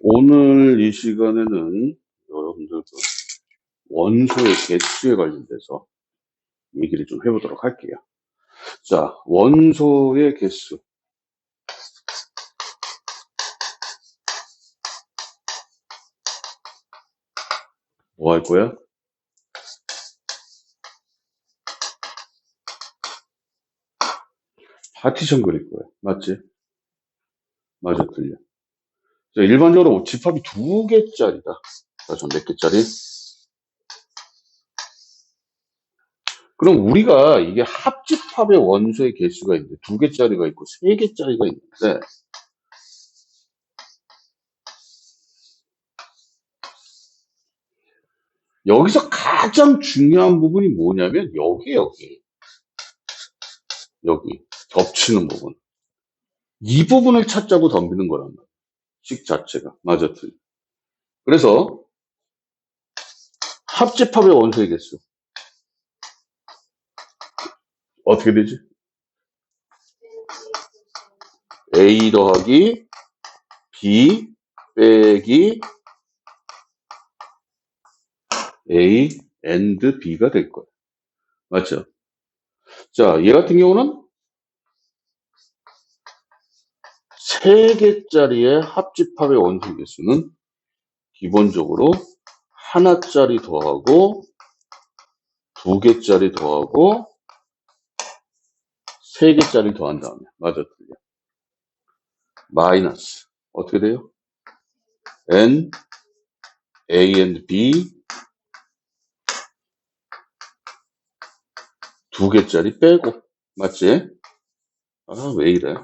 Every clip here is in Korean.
오늘 이 시간에는 여러분들 원소의 개수에 관련돼서 얘기를 좀 해보도록 할게요. 자, 원소의 개수. 뭐 할 거야? 파티션 그릴 거야. 맞지? 맞아, 틀려. 자, 일반적으로 집합이 2개짜리다. 자, 전 몇 개짜리? 그럼 우리가 이게 합집합의 원소의 개수가 있는데 2개짜리가 있고 3개짜리가 있는데 여기서 가장 중요한 부분이 뭐냐면 여기 겹치는 부분. 이 부분을 찾자고 덤비는 거란 말이야. 식 자체가. 맞아, 틀려. 그래서 합집합의 원소의 개수 어떻게 되지? A 더하기 B 빼기 A and B가 될 거예요. 맞죠? 자, 얘 같은 경우는 3개짜리의 합집합의 원소의 개수는 기본적으로 하나짜리 더하고 2개짜리 더하고 3개짜리 더한 다음에 맞아, 틀려. 마이너스 어떻게 돼요? N A and B 2개짜리 빼고 맞지? 아, 왜 이래?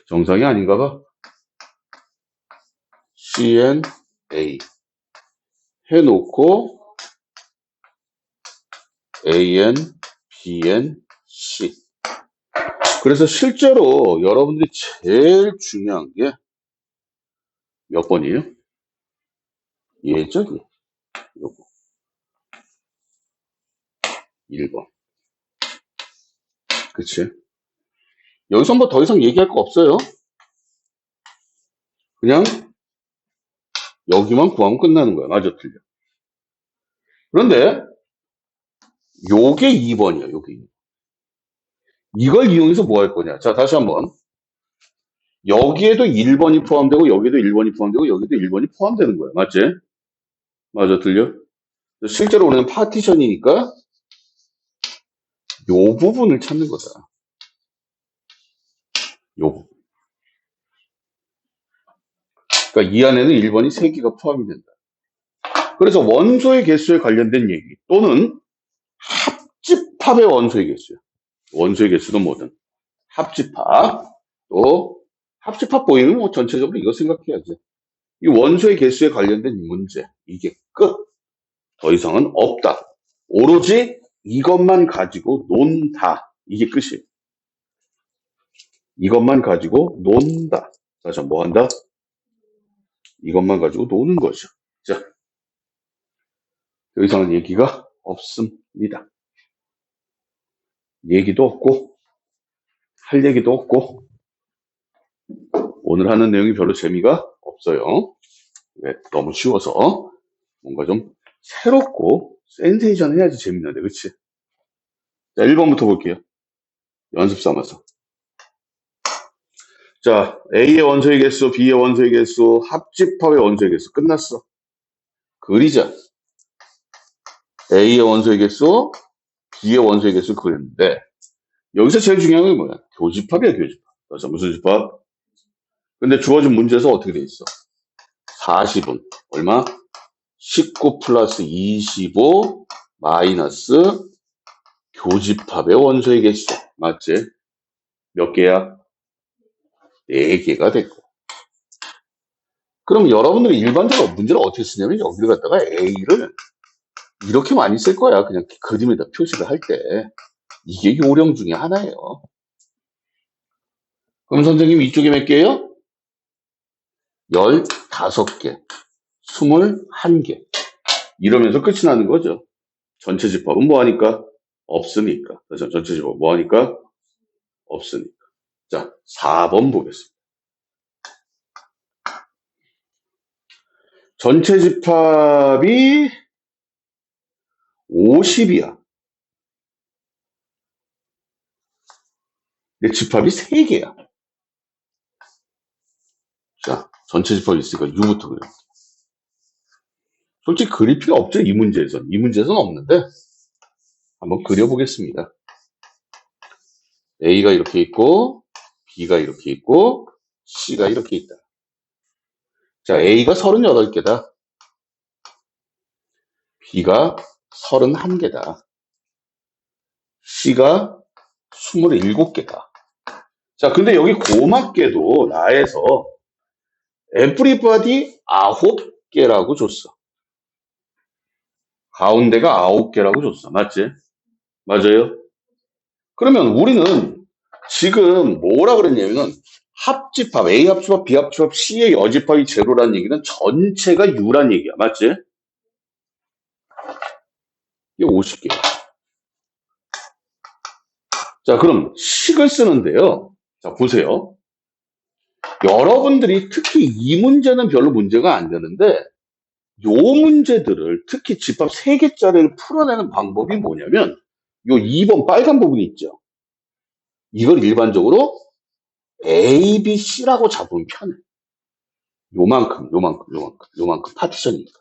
정상이 아닌가 봐. CNA 해놓고 AN, BN, C. 그래서 실제로 여러분들이 제일 중요한 게 몇 번이에요? 예적이 요거 1번. 그치? 여기서 뭐 더 이상 얘기할 거 없어요. 그냥 여기만 구하면 끝나는 거야. 맞아, 틀려. 그런데 요게 2번이야. 요게 2번. 이걸 이용해서 뭐 할 거냐. 자, 다시 한번. 여기에도 1번이 포함되고 여기에도 1번이 포함되고 여기도 1번이 포함되는 거야. 맞지? 맞아, 틀려? 실제로 우리는 파티션이니까 요 부분을 찾는 거다. 요 부분. 그러니까 이 안에는 1번이 3개가 포함이 된다. 그래서 원소의 개수에 관련된 얘기 또는 합집합의 원소의 개수야. 원소의 개수는 뭐든 합집합. 또 합집합 보이는 뭐 전체적으로 이거 생각해야지. 이 원소의 개수에 관련된 문제 이게 끝. 더 이상은 없다. 오로지 이것만 가지고 논다. 이게 끝이에요. 이것만 가지고 논다. 다시 뭐 한다? 이것만 가지고 노는 거죠. 자, 더 이상은 얘기가 없습니다. 얘기도 없고 할 얘기도 없고 오늘 하는 내용이 별로 재미가 없어요. 왜? 너무 쉬워서 뭔가 좀 새롭고 센세이션 해야지 재밌는데, 그치? 자, 1번부터 볼게요. 연습 삼아서. 자, A의 원소의 개수, B의 원소의 개수, 합집합의 원소의 개수 끝났어. 그리자. A의 원소의 개수, B의 원소의 개수 그렸는데 여기서 제일 중요한 게 뭐야? 교집합이야, 교집합. 그래서 무슨 집합? 근데 주어진 문제에서 어떻게 돼 있어? 40은 얼마? 19 플러스 25 마이너스 교집합의 원소의 개수. 맞지? 몇 개야? 4개가 됐고. 그럼 여러분들이 일반적으로 문제를 어떻게 쓰냐면 여기를 갖다가 A를 이렇게 많이 쓸 거야. 그냥 그림에다 표시를 할 때. 이게 요령 중에 하나예요. 그럼 선생님 이쪽에 몇 개예요? 15개, 21개. 이러면서 끝이 나는 거죠. 전체 집합은 뭐 하니까? 없으니까. 그래서 전체 집합 뭐 하니까? 없으니까. 자, 4번 보겠습니다. 전체 집합이 50이야. 근데 집합이 3개야. 자, 전체 집합이 있으니까 U부터 그려. 솔직히 그릴 필요 없죠, 이 문제에서는. 이 문제에서는 없는데, 한번 그려보겠습니다. A가 이렇게 있고, B가 이렇게 있고, C가 이렇게 있다. 자, A가 38개다. B가 31개다. C가 27개다. 자, 근데 여기 고맙게도 나에서 everybody 9개라고 줬어. 가운데가 9개라고 줬어. 맞지? 맞아요? 그러면 우리는 지금 뭐라 그랬냐면은 합집합, A 합집합, B 합집합, C의 여집합이 제로라는 얘기는 전체가 U란 얘기야. 맞지? 이게 50개야. 자, 그럼 식을 쓰는데요. 자, 보세요. 여러분들이 특히 이 문제는 별로 문제가 안 되는데 요 문제들을 특히 집합 3개짜리를 풀어내는 방법이 뭐냐면 요 2번 빨간 부분이 있죠. 이걸 일반적으로 A, B, C라고 잡으면 편해. 요만큼 파티션이니까.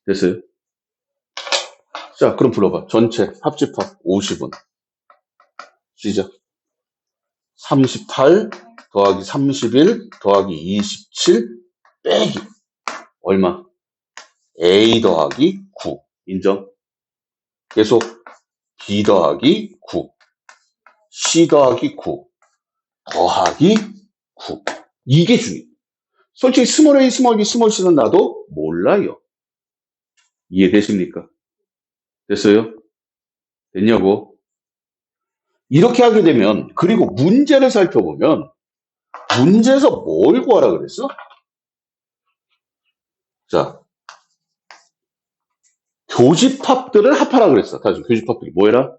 됐어요? 자, 그럼 불러봐. 전체 합집합 50은 시작. 38 더하기 31 더하기 27 빼기 얼마? A 더하기 9 인정? 계속 B 더하기 9 C 더하기 9 더하기 9 이게 중요해. 솔직히 스몰 A, 스몰 B, 스몰 C는 나도 몰라요. 이해되십니까? 됐어요? 됐냐고? 이렇게 하게 되면 그리고 문제를 살펴보면 문제에서 뭘 구하라 그랬어? 자, 교집합들을 합하라 그랬어. 다시 교집합들이 뭐해라?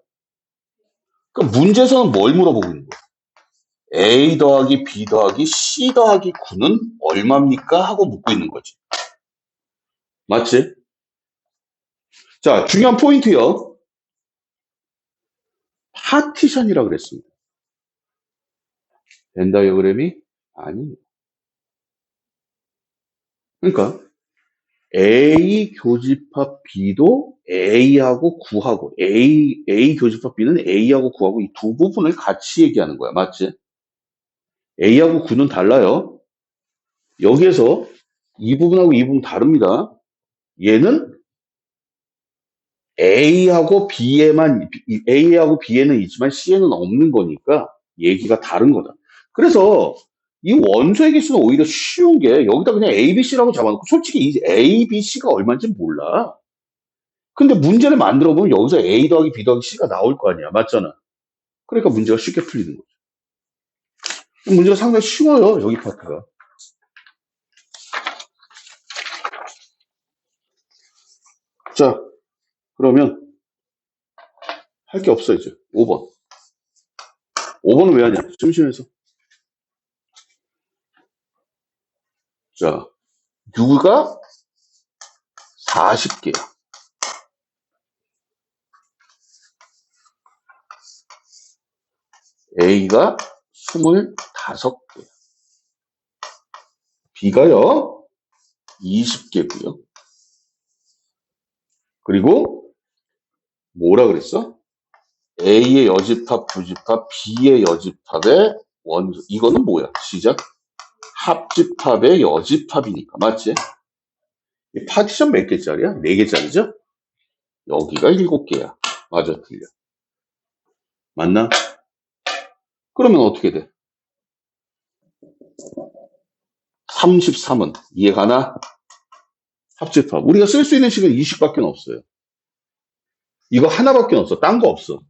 그 문제에서는 뭘 물어보고 있는 거야? A 더하기 B 더하기 C 더하기 9는 얼마입니까? 하고 묻고 있는 거지. 맞지? 자, 중요한 포인트요. 파티션이라고 그랬습니다. 벤 다이어그램이 아닙니다. 그러니까 A 교집합 B도 A하고 9하고 A 교집합 B는 A하고 9하고 이 두 부분을 같이 얘기하는 거야. 맞지? A하고 9는 달라요. 여기에서 이 부분하고 이 부분 다릅니다. 얘는 A하고 B에는 있지만 C에는 없는 거니까 얘기가 다른 거다. 그래서 이 원소의 개수는 오히려 쉬운 게 여기다 그냥 A, B, C라고 잡아놓고 솔직히 이 A, B, C가 얼마인지 몰라. 근데 문제를 만들어 보면 여기서 A 더하기 B 더하기 C가 나올 거 아니야. 맞잖아. 그러니까 문제가 쉽게 풀리는 거죠. 문제가 상당히 쉬워요. 여기 파트가. 자, 그러면 할 게 없어 이제. 5번. 5번은 왜 하냐? 심심해서. 자, 6가 40개야. A가 25개. B가요, 20개고요. 그리고 뭐라 그랬어? A의 여집합, 부집합, B의 여집합의 원소. 이거는 뭐야? 시작. 합집합의 여집합이니까. 맞지? 이 파티션 몇 개짜리야? 4개짜리죠? 여기가 7개야. 맞아, 틀려. 맞나? 그러면 어떻게 돼? 33은 이해가나? 합집합. 우리가 쓸 수 있는 식은 20밖에 없어요. 이거 하나밖에 없어. 딴 거 없어.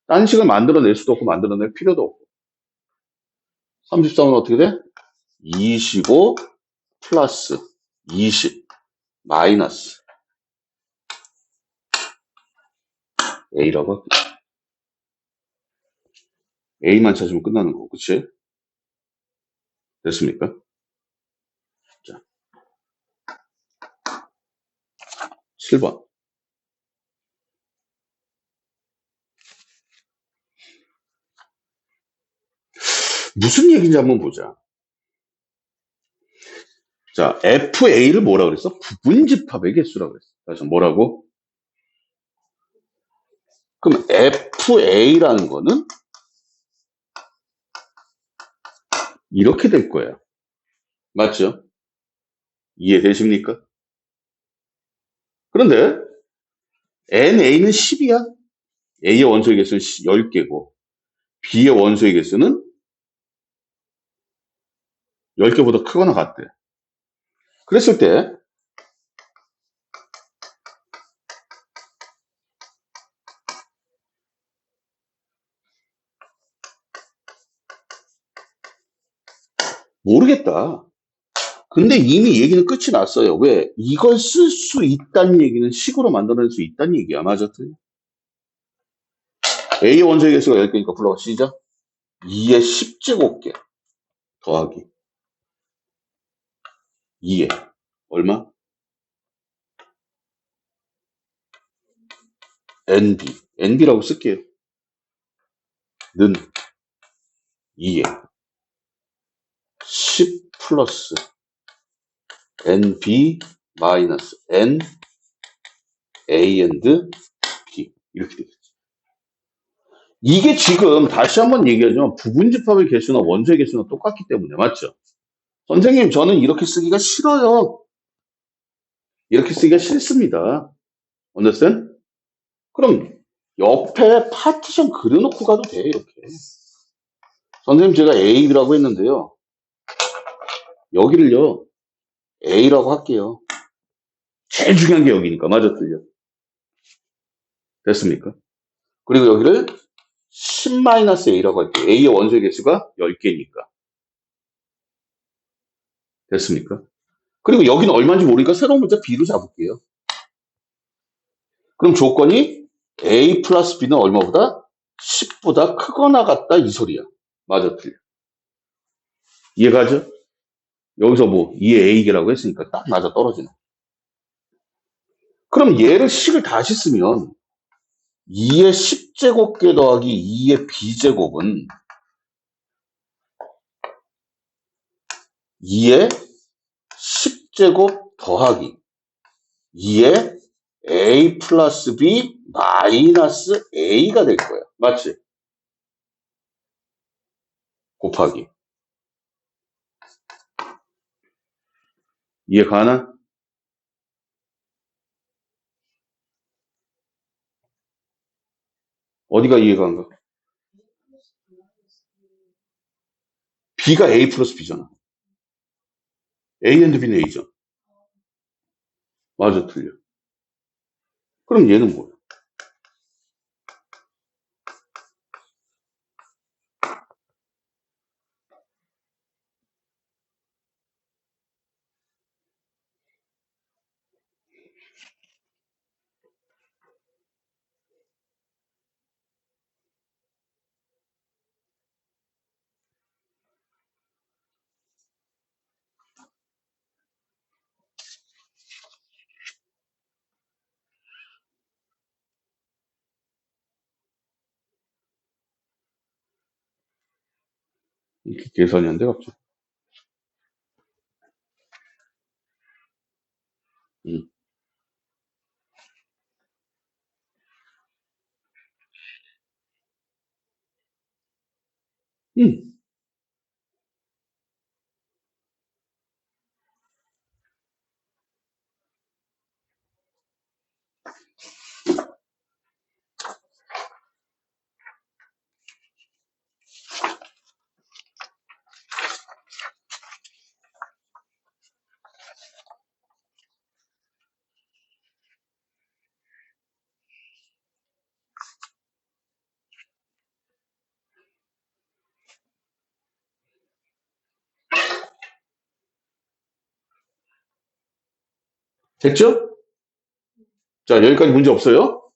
딴 식을 만들어낼 수도 없고 만들어낼 필요도 없고. 33은 어떻게 돼? 25 플러스 20 마이너스 A라고 할게. A만 찾으면 끝나는 거, 그치? 됐습니까? 7번. 무슨 얘기인지 한번 보자. 자, FA를 뭐라 그랬어? 부분집합의 개수라고 그랬어. 다시 뭐라고? 그럼 FA라는 거는 이렇게 될 거예요. 맞죠? 이해되십니까? 그런데 NA는 10이야. A의 원소의 개수는 10개고 B의 원소의 개수는 10개보다 크거나 같대. 그랬을 때 모르겠다. 근데 이미 얘기는 끝이 났어요. 왜? 이걸 쓸 수 있다는 얘기는 식으로 만들어낼 수 있다는 얘기야. 맞아? A의 원소의 개수가 10개니까 불러봐. 시작. 2의 10제곱개 더하기 2의 얼마? NB. NB라고 쓸게요. 는 2의 10 플러스 NB 마이너스 N A and B. 이렇게 되겠지. 이게 지금 다시 한번 얘기하자면 부분집합의 개수나 원소의 개수나 똑같기 때문에 맞죠? 선생님 저는 이렇게 쓰기가 싫어요. 이렇게 쓰기가 싫습니다. understand? 그럼 옆에 파티션 그려놓고 가도 돼 이렇게. 선생님 제가 A라고 했는데요. 여기를요 A라고 할게요. 제일 중요한 게 여기니까. 맞아 틀려. 됐습니까? 그리고 여기를 10-A라고 할게요. A의 원소의 개수가 10개니까. 됐습니까? 그리고 여기는 얼마인지 모르니까 새로운 문자 B로 잡을게요. 그럼 조건이 A 플러스 B는 얼마보다? 10보다 크거나 같다 이 소리야. 맞아 틀려. 이해가죠? 여기서 뭐 2의 A라고 했으니까 딱 맞아 떨어지네. 그럼 얘를 식을 다시 쓰면 2의 10제곱개 더하기 2의 B제곱은 2의 10제곱 더하기 2의 A 플러스 B 마이너스 A가 될 거야. 맞지? 곱하기. 이해 가나? 어디가 이해가 안 가? B가 A 플러스 B잖아. A and B는 A죠. 맞아, 틀려. 그럼 얘는 뭐야? 이렇게 계산이 안 돼, 갑자기. 응. 응. 됐죠? 자, 여기까지 문제 없어요?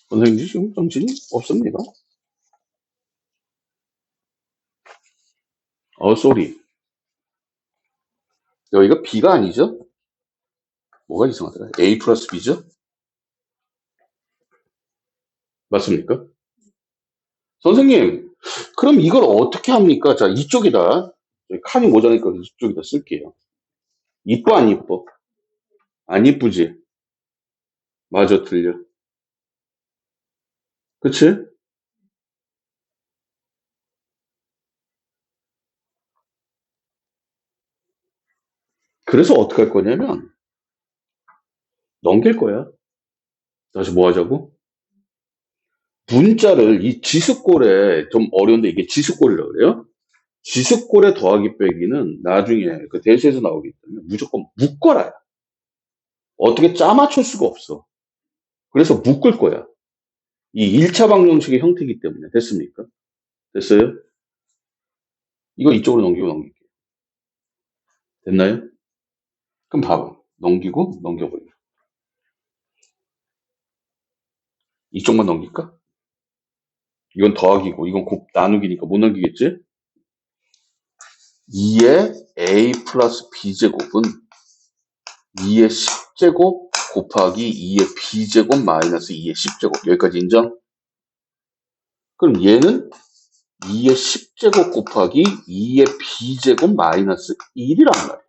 선생님 지금 정신이 없습니다. 쏘리. 여기가 B가 아니죠? 뭐가 이상하더라? A 플러스 B죠? 맞습니까? 선생님, 그럼 이걸 어떻게 합니까? 자, 이쪽에다, 칸이 모자라니까 이쪽에다 쓸게요. 이뻐, 안 이뻐? 안 이쁘지? 맞아, 틀려. 그치? 그래서 어떻게 할 거냐면, 넘길 거야. 다시 뭐 하자고? 문자를 이 지수꼴에 좀 어려운데 이게 지수꼴이라고 그래요? 지수꼴의 더하기 빼기는 나중에 그 대수에서 나오기 때문에 무조건 묶어라. 어떻게 짜맞출 수가 없어. 그래서 묶을 거야. 이 1차 방정식의 형태이기 때문에. 됐습니까? 됐어요? 이거 이쪽으로 넘길게요. 됐나요? 그럼 봐봐. 넘기고 넘겨버려. 이쪽만 넘길까? 이건 더하기고 이건 곱 나누기니까 못 넘기겠지? 2의 a 플러스 b제곱은 2의 10제곱 곱하기 2의 b제곱 마이너스 2의 10제곱. 여기까지 인정? 그럼 얘는 2의 10제곱 곱하기 2의 b제곱 마이너스 1이란 말이야.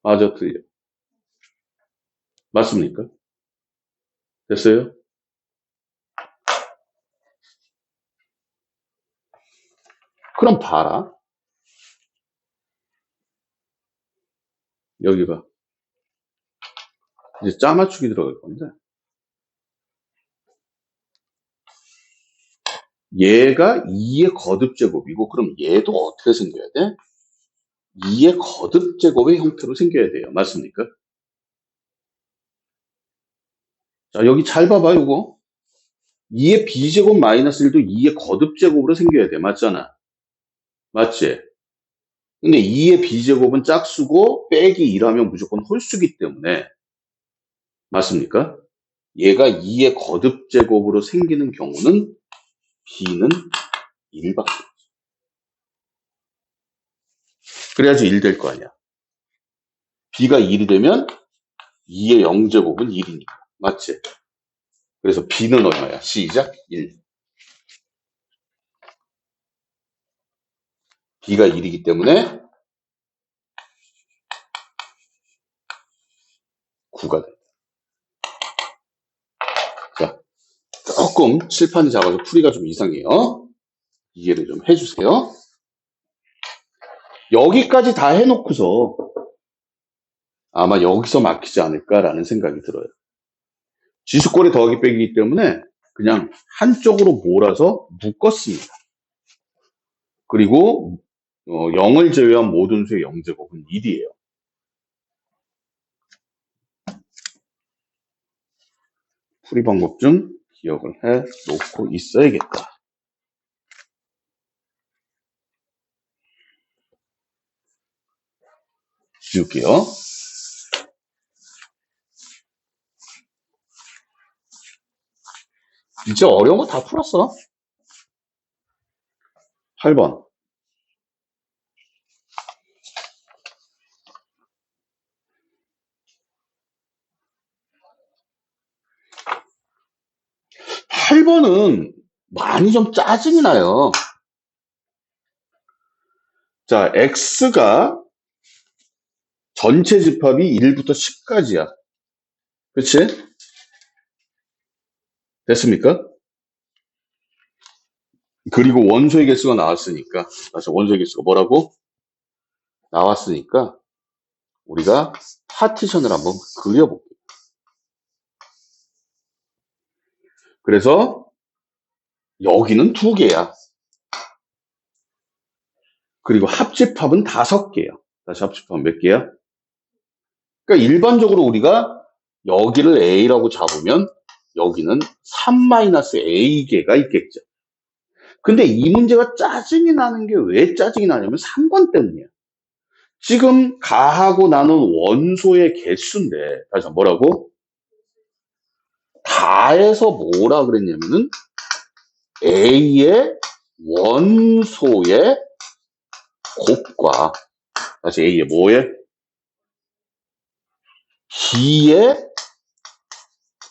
맞아, 틀려. 맞습니까? 됐어요? 그럼 봐라. 여기 봐. 이제 짜맞추기 들어갈 건데. 얘가 2의 거듭제곱이고, 그럼 얘도 어떻게 생겨야 돼? 2의 거듭제곱의 형태로 생겨야 돼요. 맞습니까? 자, 여기 잘 봐봐, 요거. 2의 b제곱 마이너스 1도 2의 거듭제곱으로 생겨야 돼. 맞잖아. 맞지? 근데 2의 b제곱은 짝수고, 빼기 1하면 무조건 홀수기 때문에. 맞습니까? 얘가 2의 거듭제곱으로 생기는 경우는 b는 1밖에. 그래야지 1 될 거 아니야. b가 1이 되면 2의 0제곱은 1이니까. 맞지? 그래서 b는 얼마야? 시작 1. b가 1이기 때문에 9가 돼. 자, 조금 칠판이 작아서 풀이가 좀 이상해요. 이해를 좀 해주세요. 여기까지 다 해놓고서 아마 여기서 막히지 않을까라는 생각이 들어요. 지수꼴의 더하기 빼기이기 때문에 그냥 한쪽으로 몰아서 묶었습니다. 그리고 0을 제외한 모든 수의 0제곱은 1이에요. 풀이 방법 좀 기억을 해 놓고 있어야겠다. 지울게요. 이제 어려운 거 다 풀었어. 8번. 8번은 많이 좀 짜증이 나요. 자, x가 전체 집합이 1부터 10까지야. 그치? 됐습니까? 그리고 원소의 개수가 나왔으니까, 다시 원소의 개수가 뭐라고? 나왔으니까, 우리가 파티션을 한번 그려볼게요. 그래서, 여기는 2개야. 그리고 합집합은 5개야. 다시 합집합은 몇 개야? 그러니까 일반적으로 우리가 여기를 A라고 잡으면, 여기는 3-A개가 있겠죠. 근데 이 문제가 짜증이 나는 게 왜 짜증이 나냐면 3번 때문이야. 지금 가하고 나눈 원소의 개수인데, 다시 뭐라고? 다해서 뭐라 그랬냐면은 A의 원소의 곱과, 다시 A의 뭐에? B의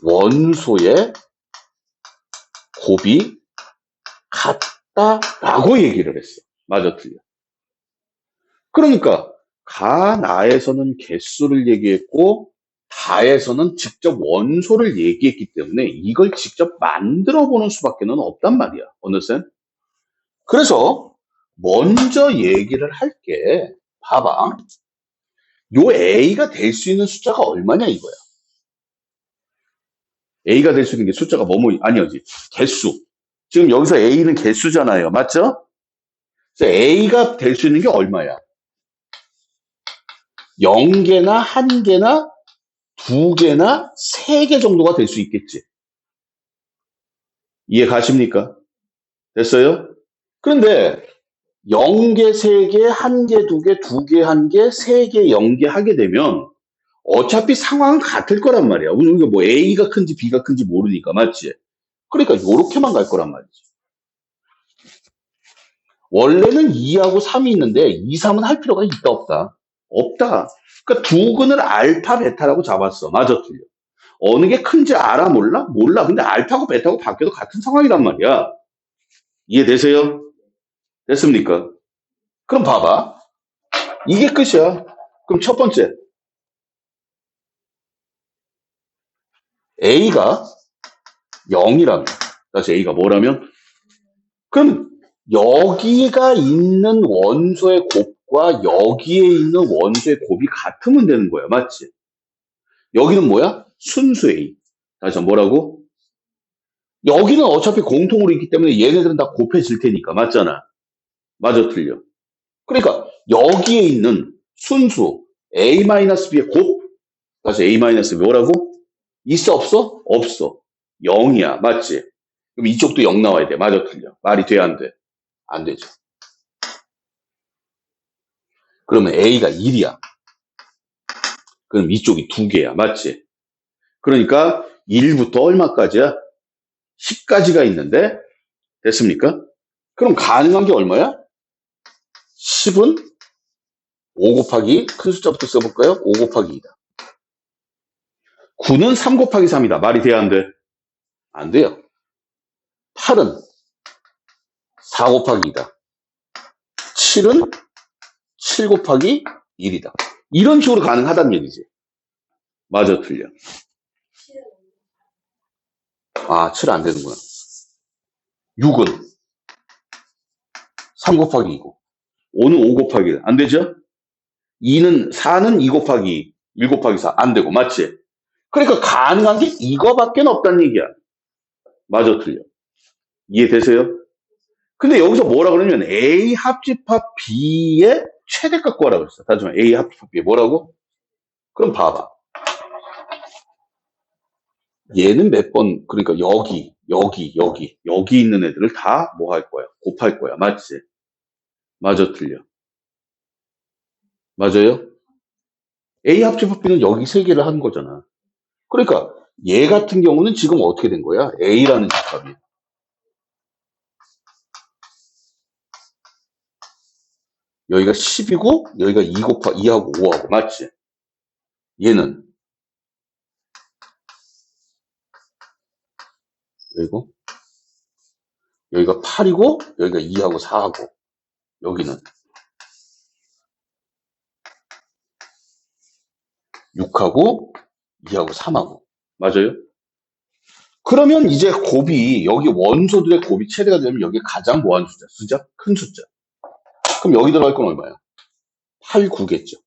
원소의 곱이 같다라고 얘기를 했어. 맞아, 틀려? 그러니까 가나에서는 개수를 얘기했고 다에서는 직접 원소를 얘기했기 때문에 이걸 직접 만들어 보는 수밖에는 없단 말이야. 어느새. 그래서 먼저 얘기를 할게. 봐봐. 요 A가 될 수 있는 숫자가 얼마냐 이거야. A가 될 수 있는 게 숫자가 아니지. 개수. 지금 여기서 A는 개수잖아요. 맞죠? 그래서 A가 될 수 있는 게 얼마야? 0개나 1개나 2개나 3개 정도가 될 수 있겠지. 이해 가십니까? 됐어요? 그런데 0개, 3개, 1개, 2개, 2개, 1개, 3개, 0개 하게 되면 어차피 상황은 같을 거란 말이야. 우리가 뭐 A가 큰지 B가 큰지 모르니까, 맞지? 그러니까 요렇게만 갈 거란 말이지. 원래는 2하고 3이 있는데 2, 3은 할 필요가 있다 없다? 없다. 그러니까 두근을 알파, 베타라고 잡았어. 맞아, 틀려. 어느 게 큰지 알아, 몰라? 몰라. 근데 알파고 베타고 바뀌어도 같은 상황이란 말이야. 이해되세요? 됐습니까? 그럼 봐봐. 이게 끝이야. 그럼 첫 번째. A가 0이라면, 다시 A가 뭐라면? 그럼 여기가 있는 원소의 곱과 여기에 있는 원소의 곱이 같으면 되는 거야. 맞지? 여기는 뭐야? 순수 A. 다시 한번 뭐라고? 여기는 어차피 공통으로 있기 때문에 얘네들은 다 곱해질 테니까. 맞잖아. 맞아, 틀려. 그러니까 여기에 있는 순수 A-B의 곱, 다시 A-B 뭐라고? 있어, 없어? 없어. 0이야. 맞지? 그럼 이쪽도 0 나와야 돼. 맞아, 틀려. 말이 돼, 안 돼? 안 되죠. 그러면 A가 1이야. 그럼 이쪽이 2개야. 맞지? 그러니까 1부터 얼마까지야? 10까지가 있는데, 됐습니까? 그럼 가능한 게 얼마야? 10은 5 곱하기, 큰 숫자부터 써볼까요? 5 곱하기 2다. 9는 3 곱하기 3이다. 말이 돼야 안 돼? 안 돼요. 8은 4 곱하기 2다. 7은 7 곱하기 1이다. 이런 식으로 가능하다는 얘기지. 맞아, 틀려. 아, 7 안 되는구나. 6은 3 곱하기 2고, 5는 5 곱하기 1. 안 되죠? 4는 2 곱하기 1 곱하기 4. 안 되고, 맞지? 그러니까 가능한 게 이거밖에 없다는 얘기야. 맞아, 틀려. 이해되세요? 근데 여기서 뭐라 그러냐면 A 합집합 B의 최대값 구하라고 했어. 다시 말해 A 합집합 B 뭐라고? 그럼 봐봐. 얘는 몇 번, 그러니까 여기 있는 애들을 다 뭐 할 거야? 곱할 거야. 맞지? 맞아, 틀려. 맞아요? A 합집합 B는 여기 세 개를 한 거잖아. 그러니까 얘 같은 경우는 지금 어떻게 된 거야? A라는 집합이. 여기가 10이고 여기가 2하고 5하고 맞지? 얘는 그리고 여기가 8이고 여기가 2하고 4하고 여기는 6하고 2하고 3하고 맞아요? 그러면 이제 곱이 여기 원소들의 곱이 최대가 되면 여기 가장 뭐하는 숫자? 큰 숫자. 그럼 여기 들어갈 건 얼마야? 8, 9겠죠.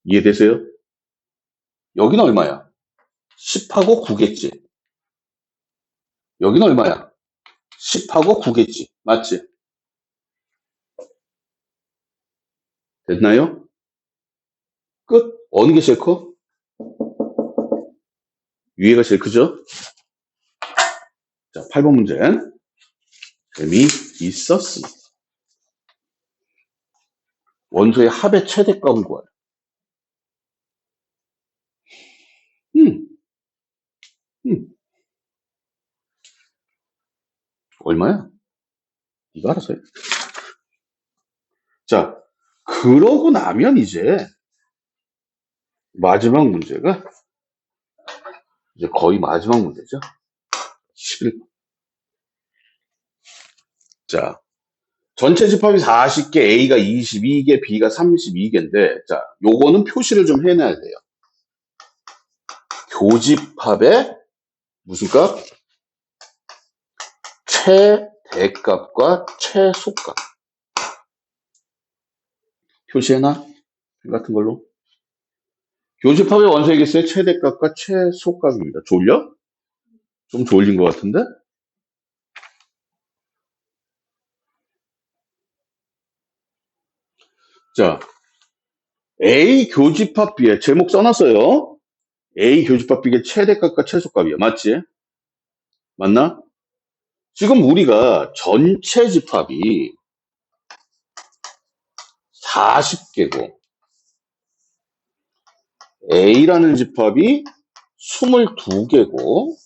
이해되세요? 여기는 얼마야? 10하고 9겠지. 여기는 얼마야? 10하고 9겠지. 맞지? 됐나요? 끝. 어느 게 제일 커? 위에가 제일 크죠? 자, 8번 문제. 재미있었습니다. 원소의 합의 최대값을 구하라. 음, 음. 얼마야? 네가 알아서 해. 자, 그러고 나면 이제 마지막 문제가 이제 거의 마지막 문제죠. 11. 자, 전체 집합이 40개, A가 22개, B가 32개인데, 자, 요거는 표시를 좀 해놔야 돼요. 교집합의 무슨 값? 최대값과 최소값. 표시해놔? 펜 같은 걸로. 교집합의 원소의 개수의 최대값과 최소값입니다. 졸려? 좀 졸린 것 같은데? 자, A 교집합 B의 제목 써놨어요. A 교집합 B의 최대값과 최소값이야. 맞지? 맞나? 지금 우리가 전체 집합이 40개고 A라는 집합이 22개고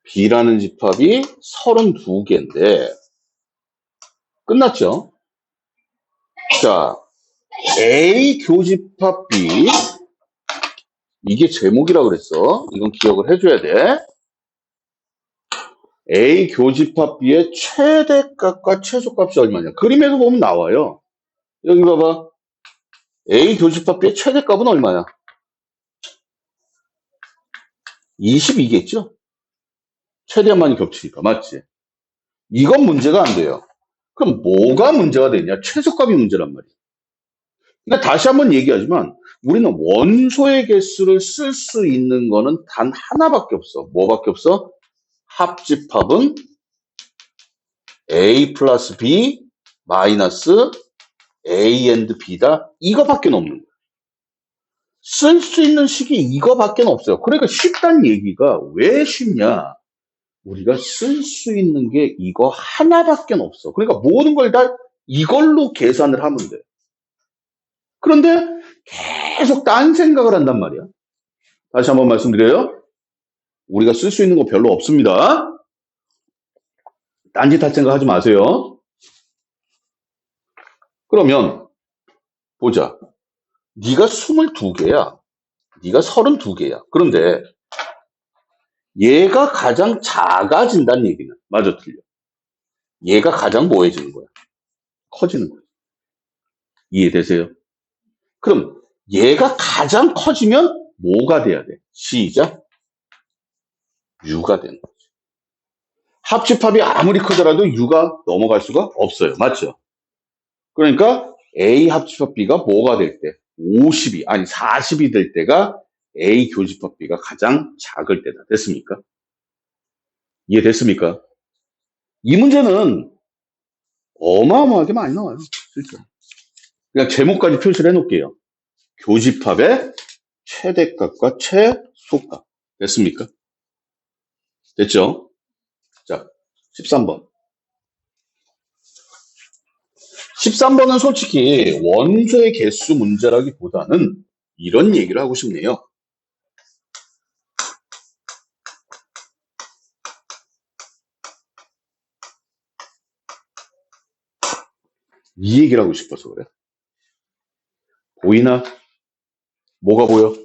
B라는 집합이 32개인데 끝났죠? 자, A 교집합 B 이게 제목이라 그랬어. 이건 기억을 해줘야 돼. A 교집합 B의 최대값과 최소값이 얼마냐. 그림에서 보면 나와요. 여기 봐봐. A 교집합 B의 최대값은 얼마야? 22겠죠? 최대한만이 겹치니까. 맞지? 이건 문제가 안 돼요. 그럼 뭐가 문제가 되냐? 최소값이 문제란 말이야. 그러니까 다시 한번 얘기하지만 우리는 원소의 개수를 쓸 수 있는 거는 단 하나밖에 없어. 뭐밖에 없어? 합집합은 A 플러스 B 마이너스 A and B다. 이거밖에 없는 거야. 쓸 수 있는 식이 이거밖에 없어요. 그러니까 쉽다는 얘기가 왜 쉽냐? 우리가 쓸 수 있는 게 이거 하나밖에 없어. 그러니까 모든 걸 다 이걸로 계산을 하면 돼. 그런데 계속 딴 생각을 한단 말이야. 다시 한번 말씀드려요. 우리가 쓸 수 있는 거 별로 없습니다. 딴짓 할 생각 하지 마세요. 그러면 보자. 네가 22개야. 네가 32개야. 그런데 얘가 가장 작아진다는 얘기는 맞아 틀려. 얘가 가장 뭐해지는 거야? 커지는 거야. 이해되세요? 그럼 얘가 가장 커지면 뭐가 돼야 돼? 시작. U가 되는 거지. 합집합이 아무리 크더라도 U가 넘어갈 수가 없어요. 맞죠? 그러니까 A 합집합 B가 뭐가 될 때? 50이 아니 40이 될 때가 A 교집합 B가 가장 작을 때다. 됐습니까? 이해됐습니까? 이 문제는 어마어마하게 많이 나와요. 실제로. 그냥 제목까지 표시를 해놓을게요. 교집합의 최대값과 최소값. 됐습니까? 됐죠? 자, 13번. 13번은 솔직히 원소의 개수 문제라기보다는 이런 얘기를 하고 싶네요. 이 얘기를 하고 싶어서 그래. 보이나? 뭐가 보여?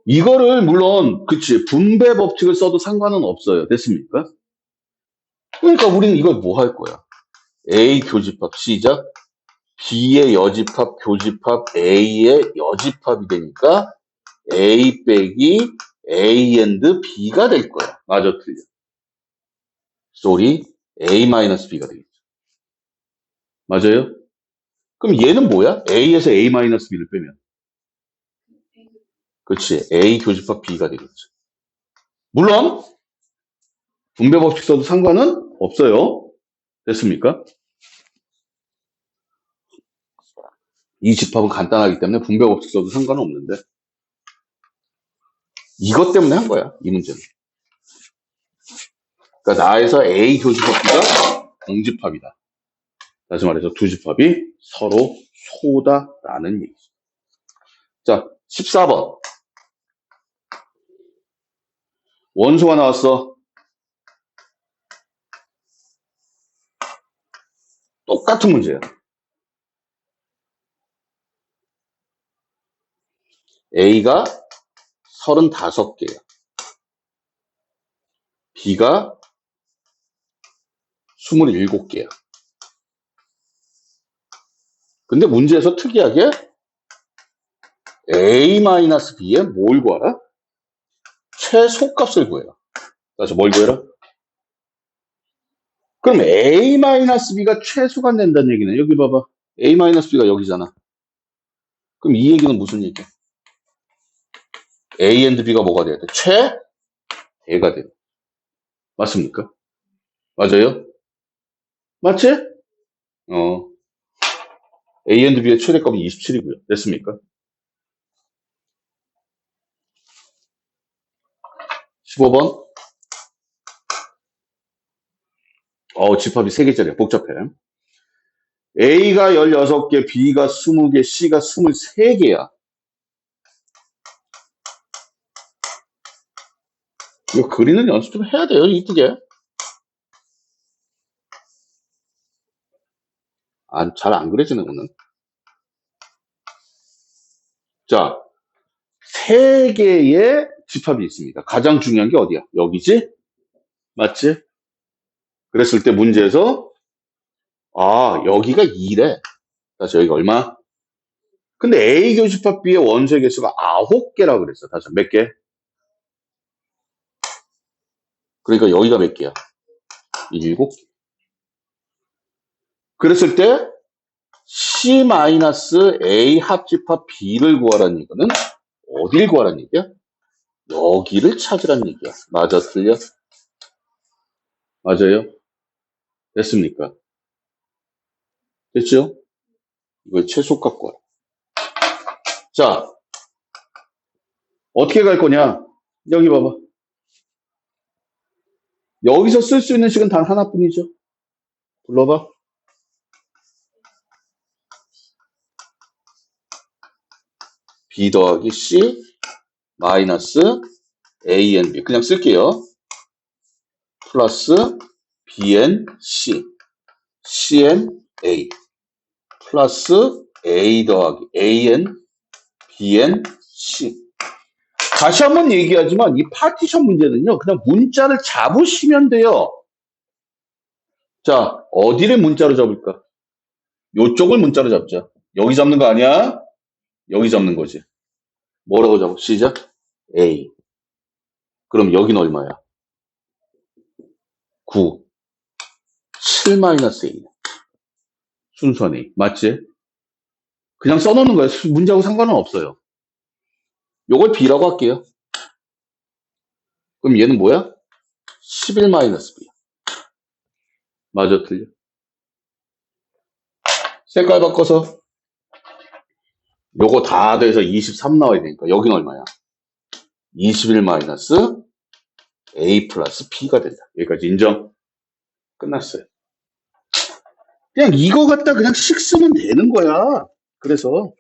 이거를 물론 그치 분배 법칙을 써도 상관은 없어요. 됐습니까? 그러니까 우리는 이걸 뭐 할 거야? A 교집합 시작. B의 여집합 교집합 A의 여집합이 되니까 A 빼기 A and B가 될 거야. 맞아 틀려. 쏘리 A 마이너스 B가 되겠죠. 맞아요? 그럼 얘는 뭐야? A에서 A 마이너스 B를 빼면 그렇지 A 교집합 B가 되겠죠. 물론 분배 법칙 써도 상관은 없어요. 됐습니까? 이 집합은 간단하기 때문에 분배 법칙 써도 상관은 없는데 이것 때문에 한 거야. 이 문제는. 그러니까 나에서 A 교집합 B가 공집합이다. 다시 말해서 두 집합이 서로 소다라는 얘기죠. 자, 14번. 원소가 나왔어. 똑같은 문제야. A가 35개야. B가 27개야. 근데 문제에서 특이하게 A-B에 뭘 구하라? 최소값을 구해라. 다시 뭘 구해라? 그럼 A-B가 최소가 낸다는 얘기는 여기 봐봐. A-B가 여기잖아. 그럼 이 얘기는 무슨 얘기야? A and B가 뭐가 돼야 돼? 최대가 돼. 맞습니까? 맞아요? 맞지? 어. A and B의 최대값은 27이고요. 됐습니까? 15번. 집합이 3개짜리야. 복잡해. A가 16개, B가 20개, C가 23개야. 이거 그리는 연습 좀 해야 돼요. 이쁘게. 잘 안 그려지는 거는. 자, 3개의 집합이 있습니다. 가장 중요한 게 어디야? 여기지? 맞지? 그랬을 때 문제에서 여기가 2래. 다시 여기가 얼마? 근데 A 교집합 B의 원소의 개수가 9개라고 그랬어. 다시 몇 개? 그러니까 여기가 몇 개야? 7개. 그랬을 때 C-A 합집합 B를 구하라는 얘기는 어딜 구하라는 얘기야? 여기를 찾으라는 얘기야. 맞아, 틀려? 맞아요? 됐습니까? 됐죠? 이걸 최소값 구하라. 자, 어떻게 갈 거냐? 여기 봐봐. 여기서 쓸 수 있는 식은 단 하나뿐이죠. 불러봐. B 더하기 C 마이너스 A and B. 그냥 쓸게요. 플러스 B and C, C and A. 플러스 A 더하기 A and B and C. 다시 한번 얘기하지만 이 파티션 문제는요. 그냥 문자를 잡으시면 돼요. 자, 어디를 문자로 잡을까? 요쪽을 문자로 잡자. 여기 잡는 거 아니야? 여기 잡는 거지. 뭐라고 잡아? 시작. A. 그럼 여기는 얼마야? 9. 7 마이너스 A. 순수한 A. 맞지? 그냥 써놓는 거예요. 문제하고 상관은 없어요. 요걸 B라고 할게요. 그럼 얘는 뭐야? 11 마이너스 B. 맞아, 틀려? 색깔 바꿔서 요거 다 돼서 23 나와야 되니까 여기는 얼마야? 21 마이너스 A 플러스 B가 된다. 여기까지 인정? 끝났어요. 그냥 이거 갖다 그냥 식 쓰면 되는 거야. 그래서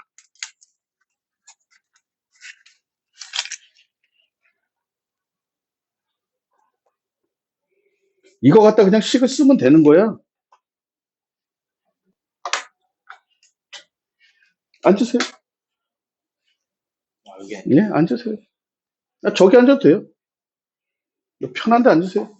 이거 갖다 그냥 식을 쓰면 되는 거야. 앉으세요. 예, 앉으세요. 저기 앉아도 돼요. 편한데 앉으세요.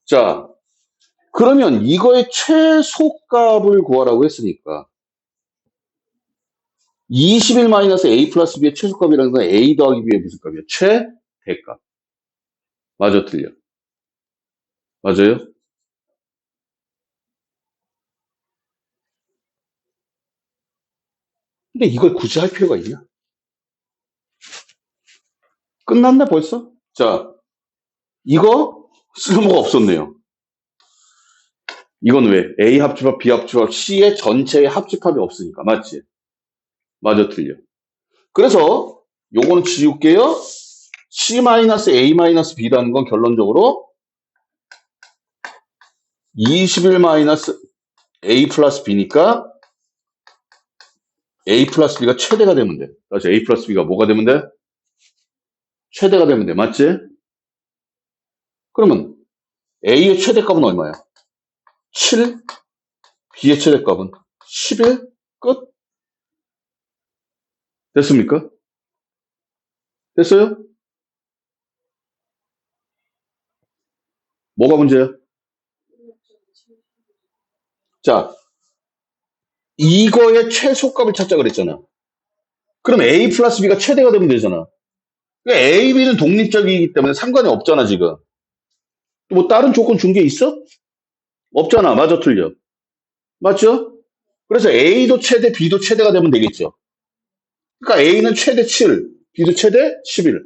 자, 그러면 이거의 최소값을 구하라고 했으니까 21 마이너스 A 플러스 B의 최소값이라는 건 A 더하기 B의 무슨 값이야? 최대값. 맞아, 틀려? 맞아요? 근데 이걸 굳이 할 필요가 있냐? 끝났네 벌써? 자, 이거 쓸모가 없었네요. 이건 왜? A 합집합, B 합집합, C의 전체의 합집합이 없으니까. 맞지? 맞아, 틀려? 그래서 요거는 지울게요. C-A-B라는 건 결론적으로 21 마이너스 A 플러스 B니까 A 플러스 B가 최대가 되면 돼. 다시 A 플러스 B가 뭐가 되면 돼? 최대가 되면 돼. 맞지? 그러면 A의 최대값은 얼마야? 7, B의 최대값은 11, 끝. 됐습니까? 됐어요? 뭐가 문제야? 자, 이거의 최소값을 찾자 그랬잖아. 그럼 A 플러스 B가 최대가 되면 되잖아. 그러니까 A, B는 독립적이기 때문에 상관이 없잖아, 지금. 또 뭐 다른 조건 준 게 있어? 없잖아. 맞아, 틀려. 맞죠? 그래서 A도 최대, B도 최대가 되면 되겠죠. 그러니까 A는 최대 7, B도 최대 11.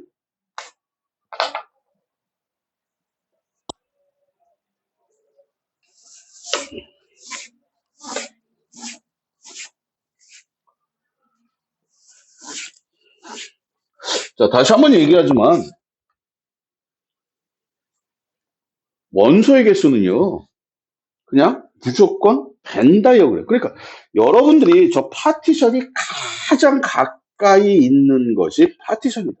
자, 다시 한번 얘기하지만, 원소의 개수는요, 그냥 무조건 벤 다이어그램. 그러니까 여러분들이 저 파티션이 가장 가까이 있는 것이 파티션이다.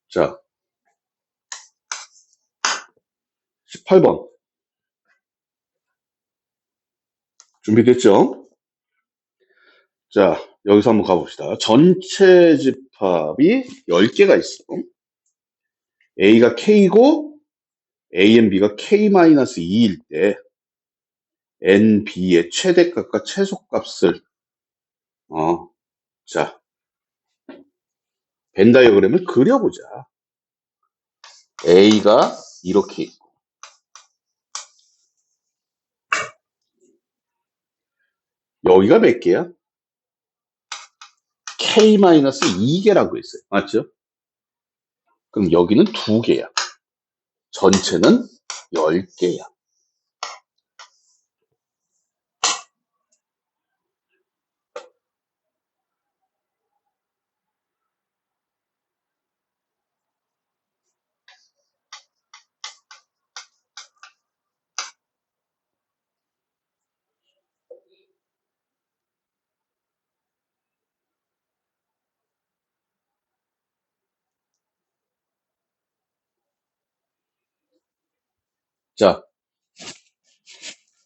자, 18번. 준비됐죠? 자, 여기서 한번 가봅시다. 전체 집합이 10개가 있어. A가 K고 A 앤 B가 K-2일 때 N, B의 최대값과 최소값을 자, 벤 다이어그램을 그려보자. A가 이렇게 있고 여기가 몇 개야? K-2개라고 했어요. 맞죠? 그럼 여기는 2개야. 전체는 10개야. 자,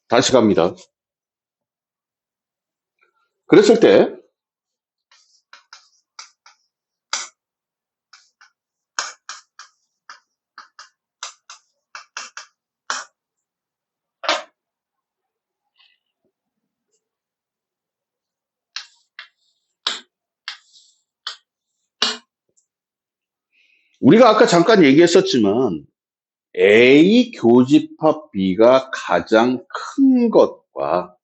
다시 갑니다. 그랬을 때 우리가 아까 잠깐 얘기했었지만 A 교집합 B가 가장 큰 것과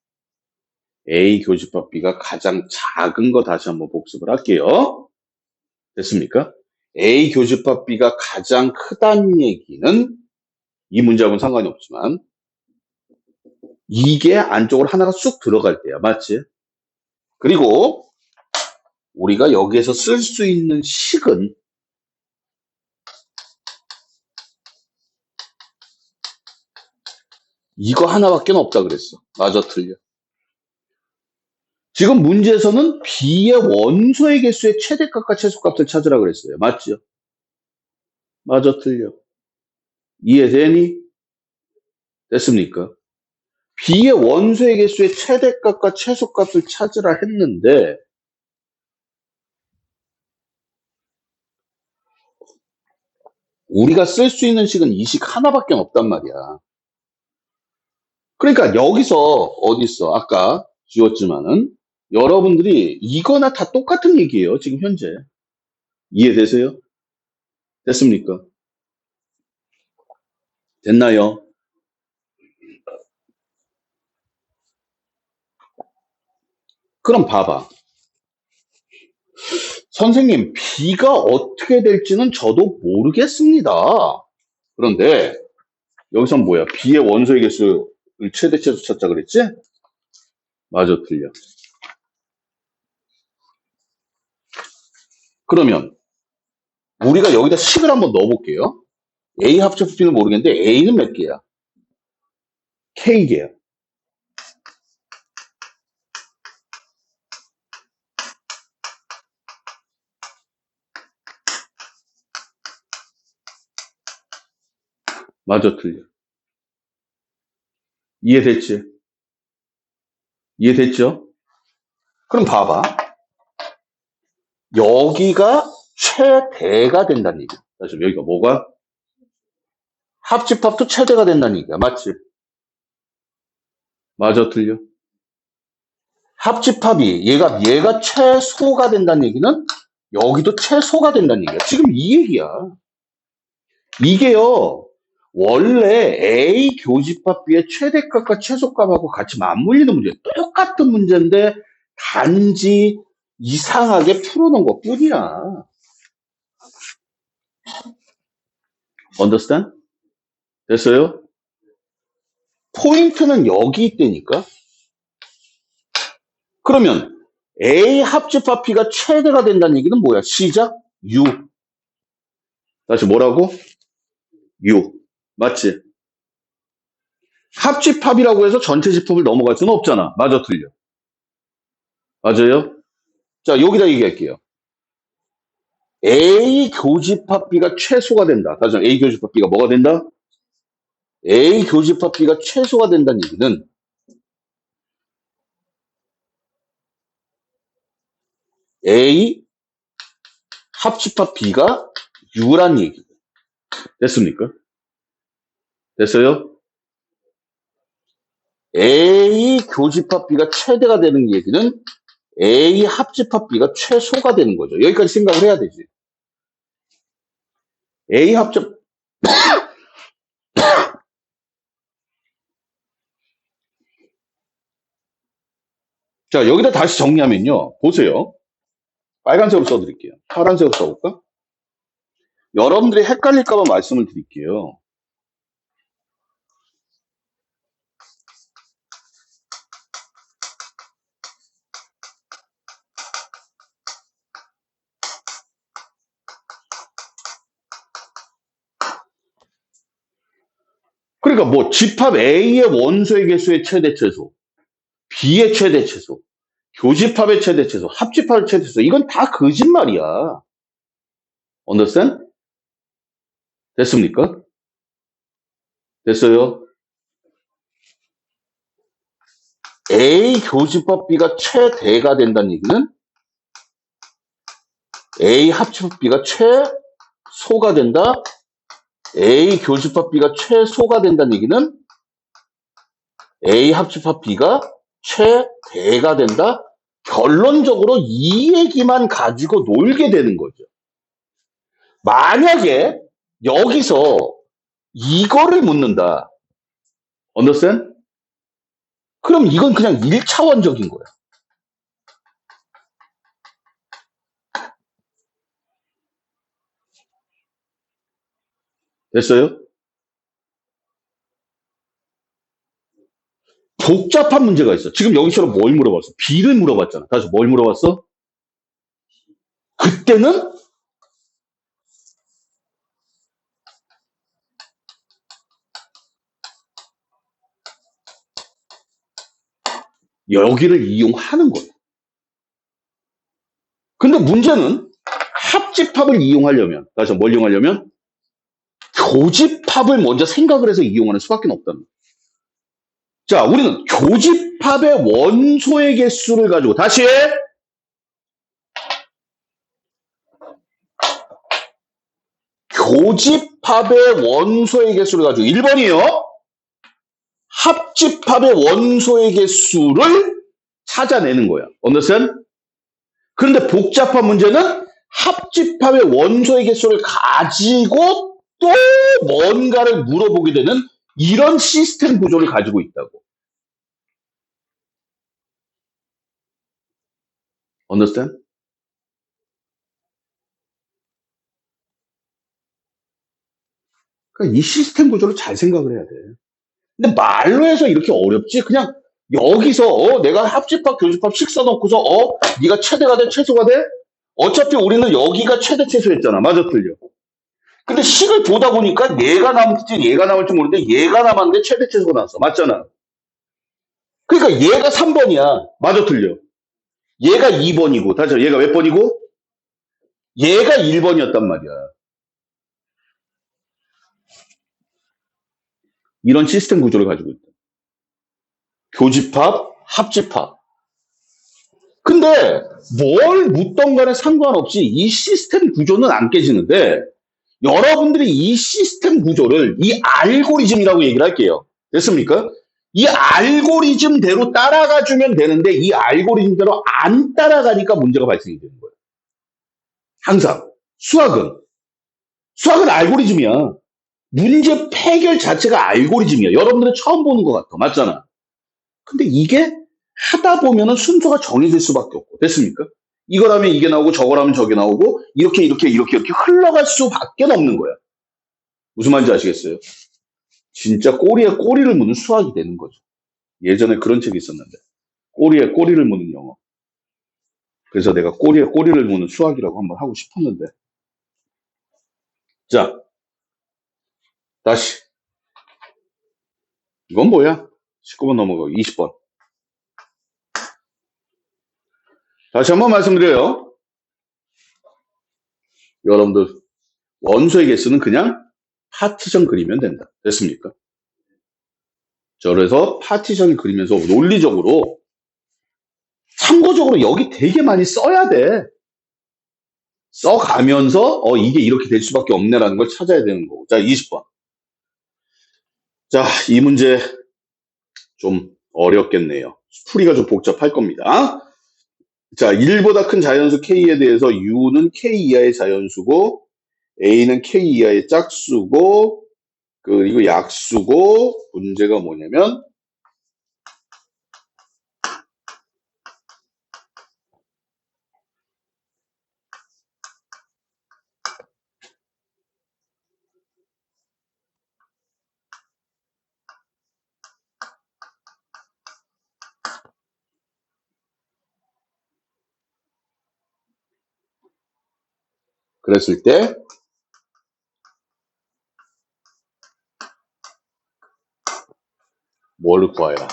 A 교집합 B가 가장 작은 거 다시 한번 복습을 할게요. 됐습니까? A 교집합 B가 가장 크다는 얘기는 이 문제하고는 상관이 없지만 이게 안쪽으로 하나가 쑥 들어갈 때야. 맞지? 그리고 우리가 여기에서 쓸 수 있는 식은 이거 하나밖에 없다 그랬어. 맞아, 틀려. 지금 문제에서는 B의 원소의 개수의 최대값과 최소값을 찾으라 그랬어요. 맞죠? 맞아, 틀려. 이해되니? 됐습니까? B의 원소의 개수의 최대값과 최소값을 찾으라 했는데 우리가 쓸 수 있는 식은 이 식 하나밖에 없단 말이야. 그러니까 여기서 어디 있어? 아까 지웠지만은 여러분들이 이거나 다 똑같은 얘기예요. 지금 현재. 이해되세요? 됐습니까? 됐나요? 그럼 봐봐. 선생님, B가 어떻게 될지는 저도 모르겠습니다. 그런데 여기선 뭐야? B의 원소의 개수를 최대 최소 찾자 그랬지? 맞아, 틀려. 그러면 우리가 여기다 식을 한번 넣어볼게요. A 합집합 B는 모르겠는데 A는 몇 개야? K개야. 맞아, 틀려. 이해됐지? 이해됐죠? 그럼 봐봐. 여기가 최대가 된다는 얘기야. 그래서 여기가 뭐가? 합집합도 최대가 된다는 얘기야. 맞지? 맞아, 틀려. 합집합이 얘가 최소가 된다는 얘기는 여기도 최소가 된다는 얘기야. 지금 이 얘기야. 이게요. 원래 A 교집합 B의 최대값과 최소값하고 같이 맞물리는 문제. 똑같은 문제인데 단지 이상하게 풀어놓은 것 뿐이야. Understand? 됐어요? 포인트는 여기 있다니까. 그러면 A 합집합 B가 최대가 된다는 얘기는 뭐야? 시작? U. 다시 뭐라고? U. 맞지? 합집합이라고 해서 전체 집합을 넘어갈 수는 없잖아. 맞아, 틀려. 맞아요? 자, 여기다 얘기할게요. A 교집합 B가 최소가 된다. 다시 한번 A 교집합 B가 뭐가 된다? A 교집합 B가 최소가 된다는 얘기는 A 합집합 B가 U란 얘기. 됐습니까? 됐어요? A 교집합 B가 최대가 되는 얘기는 A 합집합 B가 최소가 되는 거죠. 여기까지 생각을 해야 되지. A 합집, 자, 여기다 다시 정리하면요. 보세요. 빨간색으로 써드릴게요. 파란색으로 써볼까? 여러분들이 헷갈릴까봐 말씀을 드릴게요. 그러니까 뭐 집합 A의 원소의 개수의 최대 최소, B의 최대 최소, 교집합의 최대 최소, 합집합의 최대 최소, 이건 다 거짓말이야. understand? 됐습니까? 됐어요? A 교집합 B가 최대가 된다는 얘기는 A 합집합 B가 최소가 된다. A 교집합 B가 최소가 된다는 얘기는 A 합집합 B가 최대가 된다. 결론적으로 이 얘기만 가지고 놀게 되는 거죠. 만약에 여기서 이거를 묻는다. understand? 그럼 이건 그냥 1차원적인 거야. 됐어요? 복잡한 문제가 있어. 지금 여기처럼 뭘 물어봤어? B를 물어봤잖아. 다시 뭘 물어봤어? 그때는 여기를 이용하는 거야. 근데 문제는 합집합을 이용하려면, 다시 뭘 이용하려면? 교집합을 먼저 생각을 해서 이용하는 수밖에 없다는 거야. 자, 우리는 교집합의 원소의 개수를 가지고 다시 교집합의 원소의 개수를 가지고 1번이요. 합집합의 원소의 개수를 찾아내는 거야. understand? 그런데 복잡한 문제는 합집합의 원소의 개수를 가지고 또 뭔가를 물어보게 되는 이런 시스템 구조를 가지고 있다고. understand? 그러니까 이 시스템 구조를 잘 생각을 해야 돼. 근데 말로 해서 이렇게 어렵지? 그냥 여기서 내가 합집합, 교집합 식 써놓고서 네가 최대가 돼, 최소가 돼? 어차피 우리는 여기가 최대 최소였잖아. 맞아, 틀려. 근데 식을 보다 보니까 얘가 남을지 얘가 남을지 모르는데 얘가 남았는데 최대 최소가 나왔어. 맞잖아. 그러니까 얘가 3번이야. 맞아, 틀려. 얘가 2번이고, 다시 얘가 몇 번이고? 얘가 1번이었단 말이야. 이런 시스템 구조를 가지고 있다. 교집합, 합집합. 근데 뭘 묻던 간에 상관없이 이 시스템 구조는 안 깨지는데 여러분들이 이 시스템 구조를 이 알고리즘이라고 얘기를 할게요. 됐습니까? 이 알고리즘대로 따라가 주면 되는데 이 알고리즘대로 안 따라가니까 문제가 발생이 되는 거예요. 항상. 수학은 알고리즘이야. 문제 해결 자체가 알고리즘이야. 여러분들은 처음 보는 것 같아. 맞잖아. 근데 이게 하다 보면은 순서가 정해질 수밖에 없고. 됐습니까? 이거라면 이게 나오고 저거라면 저게 나오고 이렇게 흘러갈 수밖에 없는 거야. 무슨 말인지 아시겠어요? 진짜 꼬리에 꼬리를 무는 수학이 되는 거죠. 예전에 그런 책이 있었는데. 꼬리에 꼬리를 무는 영어. 그래서 내가 꼬리에 꼬리를 무는 수학이라고 한번 하고 싶었는데. 자, 다시. 이건 뭐야? 19번 넘어가고 20번. 다시 한번 말씀드려요. 여러분들 원소의 개수는 그냥 파티션 그리면 된다. 됐습니까? 그래서 파티션 그리면서 논리적으로 참고적으로 여기 되게 많이 써야 돼. 써가면서 이게 이렇게 될 수밖에 없네라는 걸 찾아야 되는 거고. 자, 20번. 자, 이 문제 좀 어렵겠네요. 풀이가 좀 복잡할 겁니다. 자, 1보다 큰 자연수 K에 대해서 U는 K 이하의 자연수고 A는 K 이하의 짝수고 그리고 약수고 문제가 뭐냐면 그랬을 때 뭘 구하여라.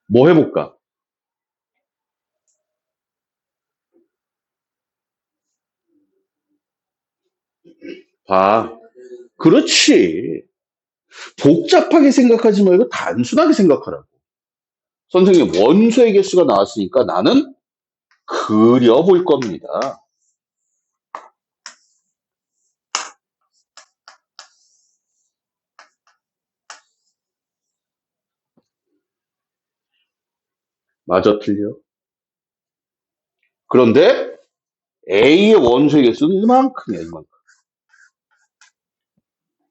뭐 해볼까? 봐. 그렇지. 복잡하게 생각하지 말고 단순하게 생각하라고. 선생님, 원소의 개수가 나왔으니까 나는 그려볼 겁니다. 맞아, 틀려. 그런데 A의 원소의 개수는 이만큼이야, 이만큼.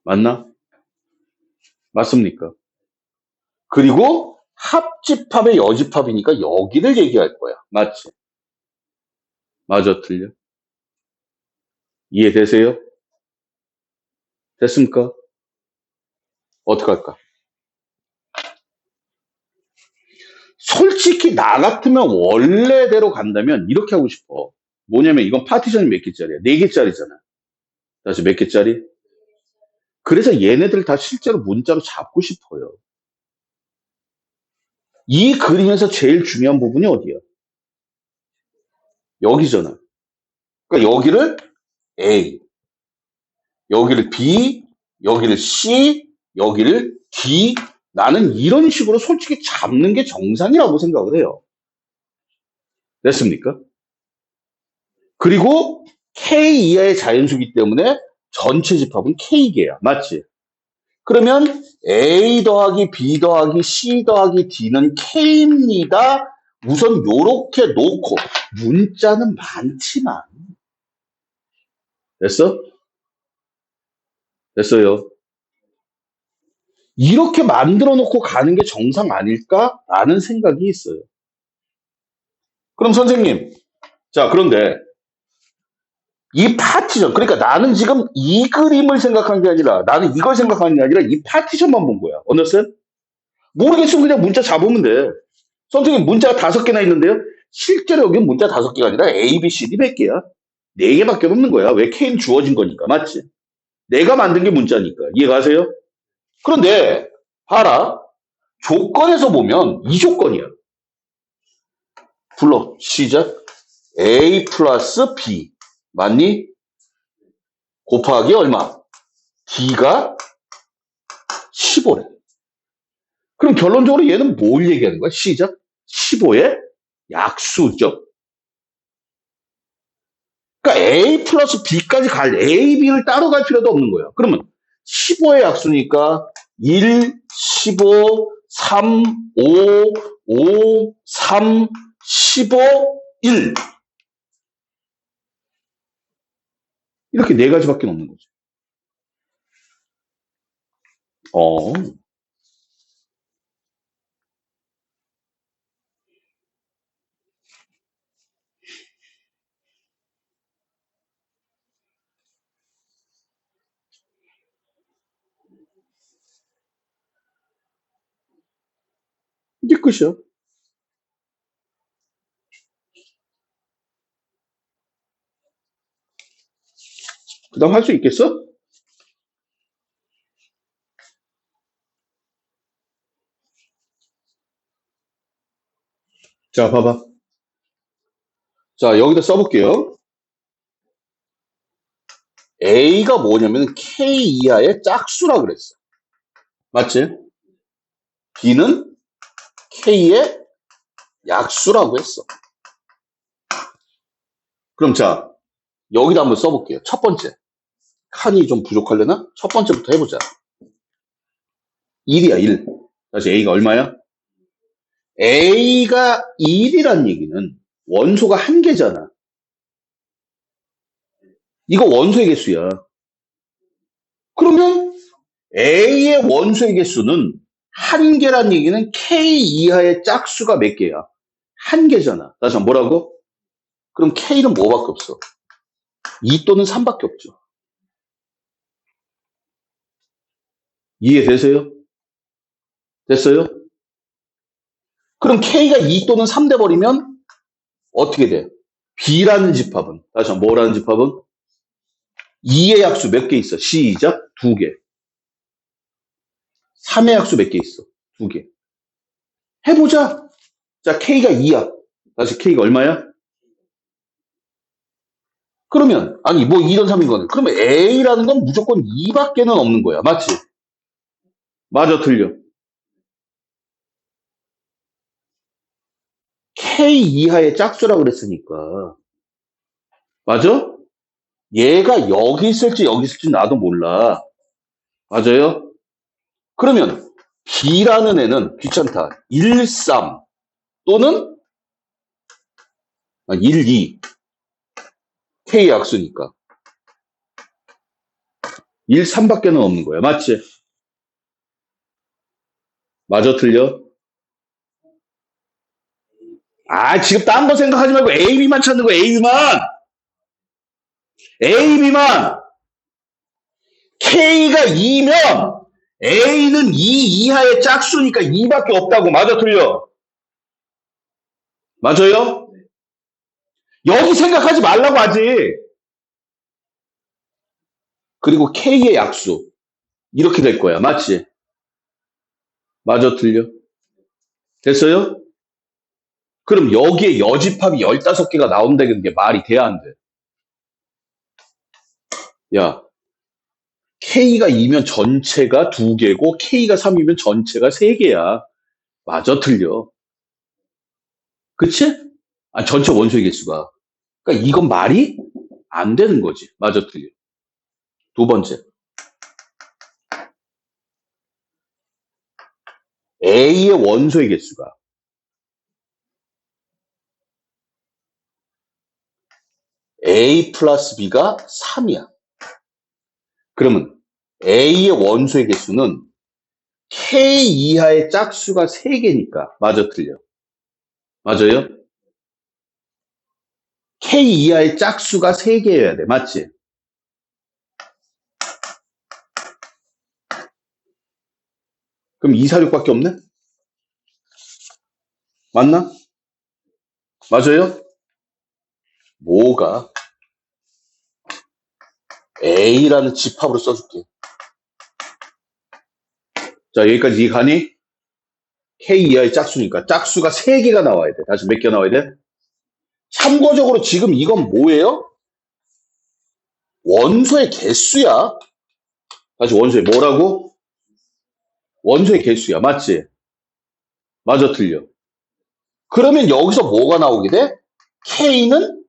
맞나? 맞습니까? 그리고 합집합의 여집합이니까 여기를 얘기할 거야. 맞지? 맞아, 틀려. 이해되세요? 됐습니까? 어떡할까? 솔직히 나 같으면 원래대로 간다면 이렇게 하고 싶어. 뭐냐면 이건 파티션이 몇 개짜리야? 네 개짜리잖아. 다시 몇 개짜리? 그래서 얘네들 다 실제로 문자로 잡고 싶어요. 이 그림에서 제일 중요한 부분이 어디야? 여기잖아. 그러니까 여기를 A, 여기를 B, 여기를 C, 여기를 D. 나는 이런 식으로 솔직히 잡는 게 정상이라고 생각을 해요. 됐습니까? 그리고 K 이하의 자연수기 때문에 전체 집합은 K개야. 맞지? 그러면 A 더하기 B 더하기 C 더하기 D는 K입니다. 우선 요렇게 놓고 문자는 많지만 됐어? 됐어요. 이렇게 만들어 놓고 가는 게 정상 아닐까라는 생각이 있어요. 그럼 선생님, 자, 그런데 이 파티션, 그러니까 나는 지금 이 그림을 생각한 게 아니라, 나는 이걸 생각하는 게 아니라 이 파티션만 본 거야. 언더스탠? 모르겠으면 그냥 문자 잡으면 돼. 선생님, 문자가 5개나 있는데요? 실제로 여기 문자 5개가 아니라 A, B, C, D 몇 개야? 4개밖에 없는 거야. 왜? K는 주어진 거니까. 맞지? 내가 만든 게 문자니까. 이해가세요? 그런데, 봐라. 조건에서 보면 이 조건이야. 불러. 시작. A 플러스 B. 맞니? 곱하기 얼마? D가 15래. 그럼 결론적으로 얘는 뭘 얘기하는 거야? 시작. 15의 약수죠. 그러니까 A 플러스 B까지 A, B를 따로 갈 필요도 없는 거예요. 그러면 15의 약수니까 1, 15, 3, 5, 5, 3, 15, 1. 이렇게 4가지밖에 없는 거죠. 어, 이게 끝이야. 그 다음 할 수 있겠어? 자, 봐봐. 자, 여기다 써볼게요. A가 뭐냐면 K 이하의 짝수라 그랬어. 맞지? B는 K의 약수라고 했어. 그럼 자, 여기다 한번 써볼게요. 첫 번째. 칸이 좀 부족하려나? 첫 번째부터 해보자. 1이야, 1. 다시 A가 얼마야? A가 1이란 얘기는 원소가 한 개잖아. 이거 원소의 개수야. 그러면 A의 원소의 개수는 한 개란 얘기는 K 이하의 짝수가 몇 개야? 한 개잖아. 다시 한번 뭐라고? 그럼 K는 뭐밖에 없어? 2 또는 3밖에 없죠. 이해되세요? 됐어요? 그럼 K가 2 또는 3 돼버리면 어떻게 돼? B라는 집합은, 다시 한번 뭐라는 집합은? 2의 약수 몇 개 있어? 시작, 2개. 3의 약수 몇 개 있어? 2개. 해보자. 자, K가 2야. 다시 K가 얼마야? 그러면, 아니, 뭐 2든 3인 거는. 그러면 A라는 건 무조건 2밖에는 없는 거야. 맞지? 맞아, 틀려. K 이하의 짝수라고 그랬으니까. 맞아? 얘가 여기 있을지 여기 있을지 나도 몰라. 맞아요? 그러면 B라는 애는 귀찮다. 1, 3 또는 1, 2. K 약수니까. 1, 3밖에는 없는 거야. 맞지? 맞아, 틀려? 아, 지금 딴 거 생각하지 말고 A, B만 찾는 거야. A, B만. A, B만. K가 2면 A는 2 이하의 짝수니까 2밖에 없다고. 맞아, 틀려? 맞아요? 여기 생각하지 말라고 하지. 그리고 K의 약수. 이렇게 될 거야. 맞지? 맞아, 틀려? 됐어요? 그럼 여기에 여집합이 15개가 나온다는 게 말이 돼야 안 돼? 야, K가 2면 전체가 2개고 K가 3이면 전체가 3개야. 맞아, 틀려? 그치? 아, 전체 원소의 개수가. 그러니까 이건 말이 안 되는 거지. 맞아, 틀려? 두 번째. A의 원소의 개수가 A 플러스 B가 3이야. 그러면 A의 원소의 개수는 K 이하의 짝수가 3개니까. 맞아, 틀려? 맞아요? K 이하의 짝수가 3개여야 돼. 맞지? 그럼 2, 4, 6밖에 없네? 맞나? 맞아요? 뭐가? A라는 집합으로 써줄게. 자, 여기까지 이해 가니? K 이하의 짝수니까. 짝수가 3개가 나와야 돼. 다시 몇 개 나와야 돼? 참고적으로 지금 이건 뭐예요? 원소의 개수야. 다시 원소의 뭐라고? 원소의 개수야. 맞지? 맞아, 틀려? 그러면 여기서 뭐가 나오게 돼? K는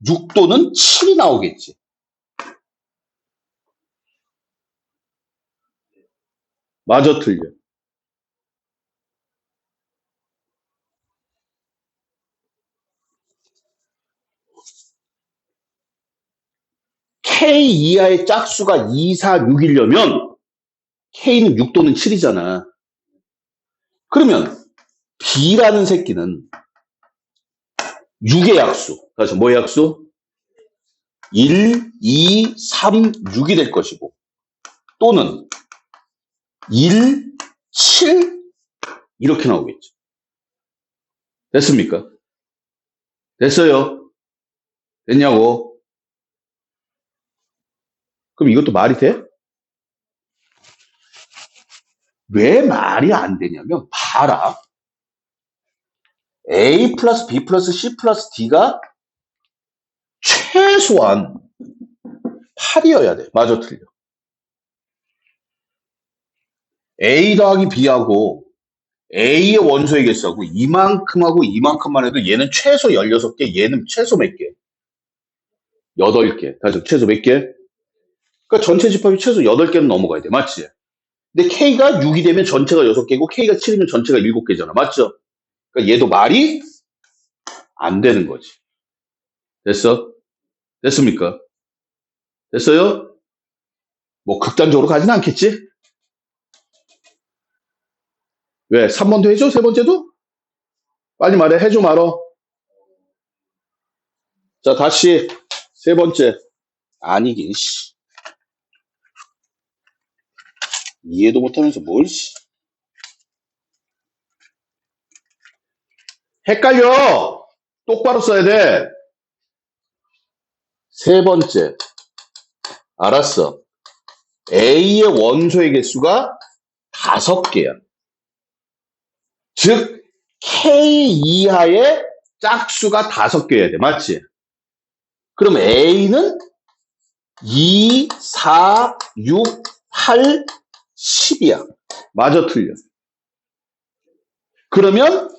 6 또는 7이 나오겠지. 맞아, 틀려? K 이하의 짝수가 2, 4, 6이려면 K는 6 또는 7이잖아. 그러면 B라는 새끼는 6의 약수. 그래서 뭐의 약수? 1, 2, 3, 6이 될 것이고 또는 1, 7 이렇게 나오겠죠. 됐습니까? 됐어요? 됐냐고? 그럼 이것도 말이 돼? 왜 말이 안 되냐면 봐라. A 플러스 B 플러스 C 플러스 D가 최소한 8이어야 돼. 맞아, 틀려? A 더하기 B하고 A의 원소의 개수하고 이만큼하고 이만큼만 해도 얘는 최소 16개, 얘는 최소 몇 개? 8개. 다시 최소 몇 개? 그러니까 전체 집합이 최소 8개는 넘어가야 돼. 맞지? 근데 K가 6이 되면 전체가 6개고 K가 7이면 전체가 7개잖아. 맞죠? 그러니까 얘도 말이 안 되는 거지. 됐어? 됐습니까? 됐어요? 뭐 극단적으로 가진 않겠지? 왜? 3번도 해줘? 세 번째도? 빨리 말해. 해줘 말어. 자, 다시 세 번째. 아니긴, 씨. 이해도 못하면서 뭘, 씨. 헷갈려! 똑바로 써야 돼. 세 번째. 알았어. A의 원소의 개수가 5개야. 즉, K 이하의 짝수가 5개여야 돼. 맞지? 그럼 A는 2, 4, 6, 8, 10이야. 맞아, 틀려? 그러면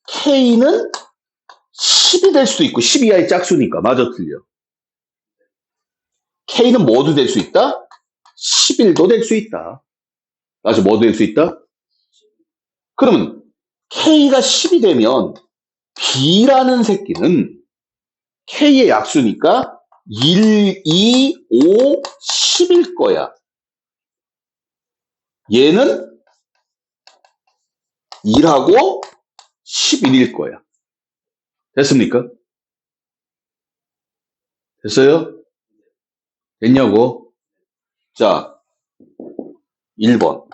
K는 10이 될 수도 있고 10 이하의 짝수니까. 맞아, 틀려? K는 뭐도 될 수 있다? 11도 될 수 있다. 맞아, 뭐도 될 수 있다? 그러면 K가 10이 되면 B라는 새끼는 K의 약수니까 1, 2, 5, 10일 거야. 얘는 1하고 11일 거야. 됐습니까? 됐어요? 됐냐고? 자, 1번.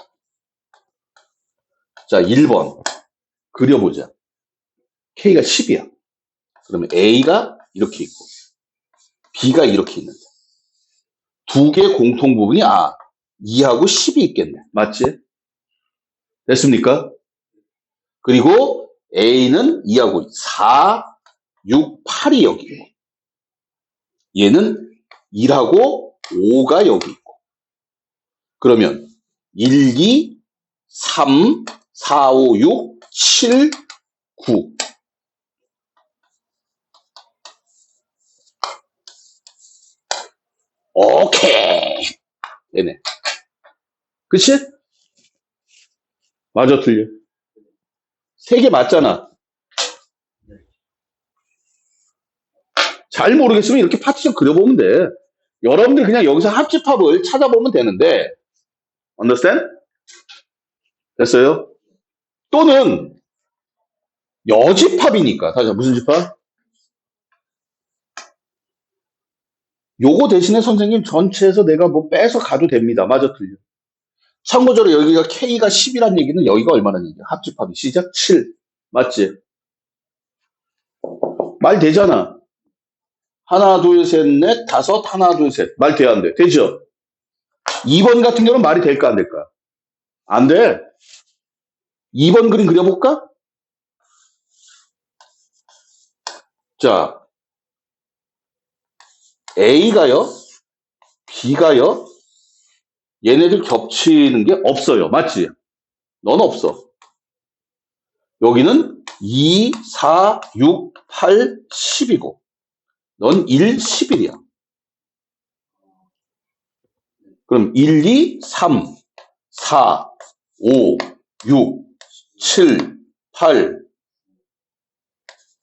자, 1번. 그려보자. K가 10이야. 그러면 A가 이렇게 있고, B가 이렇게 있는데. 두 개 공통 부분이 2하고 10이 있겠네. 맞지? 됐습니까? 그리고 A는 2하고 4, 6, 8이 여기 있고, 얘는 1하고 5가 여기 있고. 그러면 1, 2, 3, 4, 5, 6, 7, 9. 오케이. 얘네. 그치? 맞아, 틀려? 3개 맞잖아. 잘 모르겠으면 이렇게 파티션 그려보면 돼. 여러분들 그냥 여기서 합집합을 찾아보면 되는데, understand? 됐어요? 또는 여집합이니까. 다시 무슨 집합? 요거 대신에 선생님 전체에서 내가 뭐 빼서 가도 됩니다. 맞아, 틀려. 참고적으로 여기가 K가 10이란 얘기는 여기가 얼마나 얘기야? 합집합이. 시작 7. 맞지? 말 되잖아. 하나, 둘, 셋, 넷, 다섯, 하나, 둘, 셋. 말 돼야 안 돼? 되죠? 2번 같은 경우는 말이 될까, 안 될까? 안 돼. 2번 그림 그려볼까? 자, A가요, B가요, 얘네들 겹치는 게 없어요. 맞지? 넌 없어. 여기는 2, 4, 6, 8, 10이고, 넌 1, 11이야. 그럼 1, 2, 3, 4, 5, 6, 7, 8,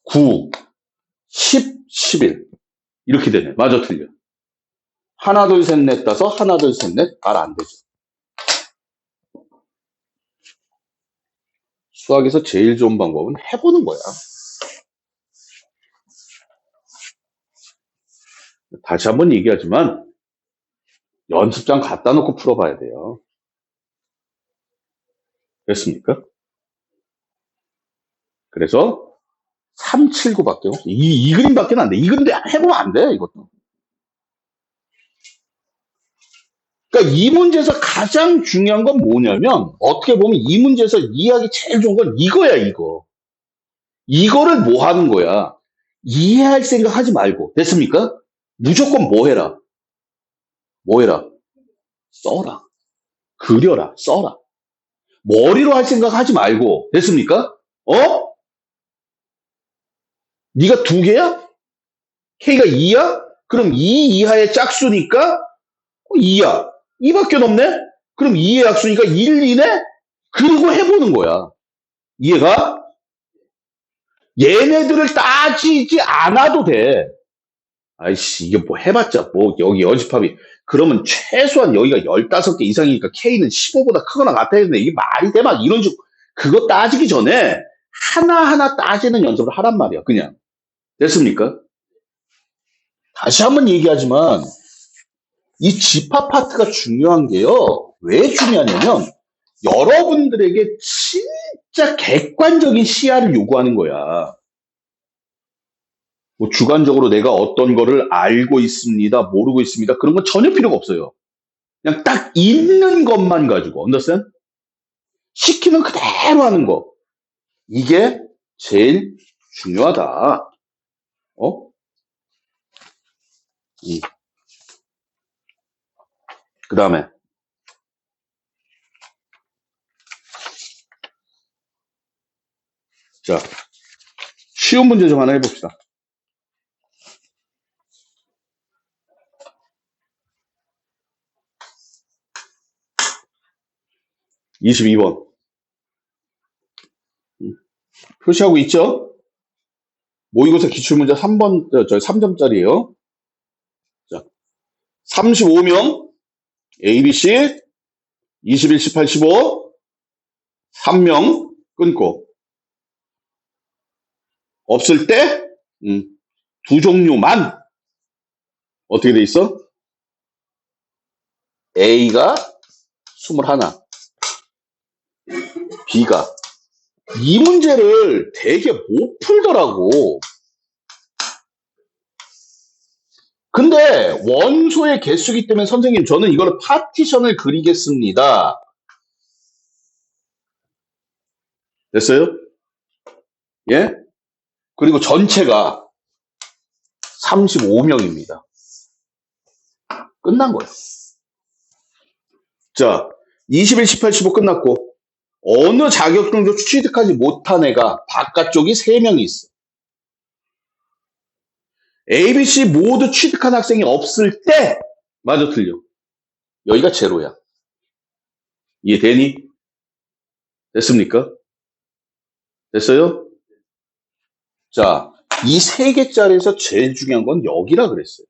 9, 10, 11. 이렇게 되네. 맞아, 틀려. 하나, 둘, 셋, 넷, 다섯, 하나, 둘, 셋, 넷. 말 안 되죠. 수학에서 제일 좋은 방법은 해보는 거야. 다시 한번 얘기하지만, 연습장 갖다 놓고 풀어봐야 돼요. 됐습니까? 그래서 379밖에 없어. 이 그림밖에 안 돼. 이 그림 해보면 안 돼, 이것도. 그러니까 이 문제에서 가장 중요한 건 뭐냐면, 어떻게 보면 이 문제에서 이해하기 제일 좋은 건 이거야, 이거. 이거를 뭐 하는 거야? 이해할 생각 하지 말고. 됐습니까? 무조건 뭐 해라? 뭐 해라? 써라. 그려라. 써라. 머리로 할 생각 하지 말고. 됐습니까? 어? 네가 2개야? K가 2야? 그럼 2 이하의 짝수니까 2야. 2밖에 없네? 그럼 2의 약수니까 1, 2네? 그리고 해보는 거야. 이해가? 얘네들을 따지지 않아도 돼. 아이씨, 이게 뭐 해봤자, 뭐, 여기 여집합이. 그러면 최소한 여기가 15개 이상이니까 K는 15보다 크거나 같아야 되는데, 이게 말이 돼? 막 이런 식, 그거 따지기 전에 하나하나 따지는 연습을 하란 말이야, 그냥. 됐습니까? 다시 한번 얘기하지만, 이 집합 파트가 중요한 게요. 왜 중요하냐면, 여러분들에게 진짜 객관적인 시야를 요구하는 거야. 뭐 주관적으로 내가 어떤 거를 알고 있습니다, 모르고 있습니다. 그런 건 전혀 필요가 없어요. 그냥 딱 있는 것만 가지고, 언더스탠? 시키는 그대로 하는 거. 이게 제일 중요하다. 어? 그 다음에, 자, 쉬운 문제 좀 하나 해봅시다. 22번. 표시하고 있죠? 모의고사 기출문제 3번, 3점짜리예요. 자, 35명, ABC, 21, 18, 15, 3명 끊고. 없을 때, 두 종류만. 어떻게 돼 있어? A가 21, B가. 이 문제를 되게 못 풀더라고. 근데 원소의 개수기 때문에 선생님 저는 이거를 파티션을 그리겠습니다. 됐어요? 예? 그리고 전체가 35명입니다. 끝난 거예요. 자, 21, 18, 15 끝났고 어느 자격증도 취득하지 못한 애가 바깥쪽이 3명이 있어. A, B, C 모두 취득한 학생이 없을 때 맞아 틀려. 여기가 제로야. 이해되니? 됐습니까? 됐어요? 자, 이 3개짜리에서 제일 중요한 건 여기라 그랬어요.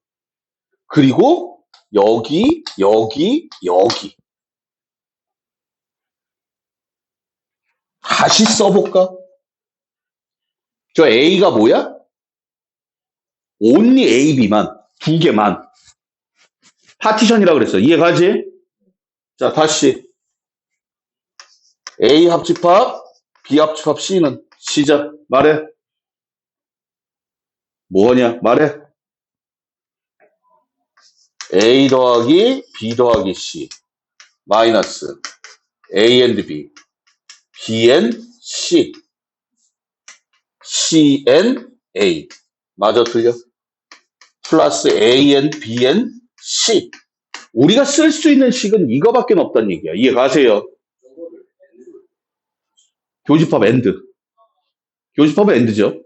그리고 여기, 여기, 여기. 다시 써볼까? 저 A가 뭐야? only A, B만, 두 개만. 파티션이라고 그랬어. 이해가지? 자, 다시. A 합집합, B 합집합 C는 시작. 말해. 뭐하냐? 말해. A 더하기 B 더하기 C 마이너스 A and B, B and C, C and A. 맞아, 틀려? 플러스 A and B and C. 우리가 쓸 수 있는 식은 이거밖에 없다는 얘기야. 이해가세요? 교집합 엔드. 교집합은 엔드죠.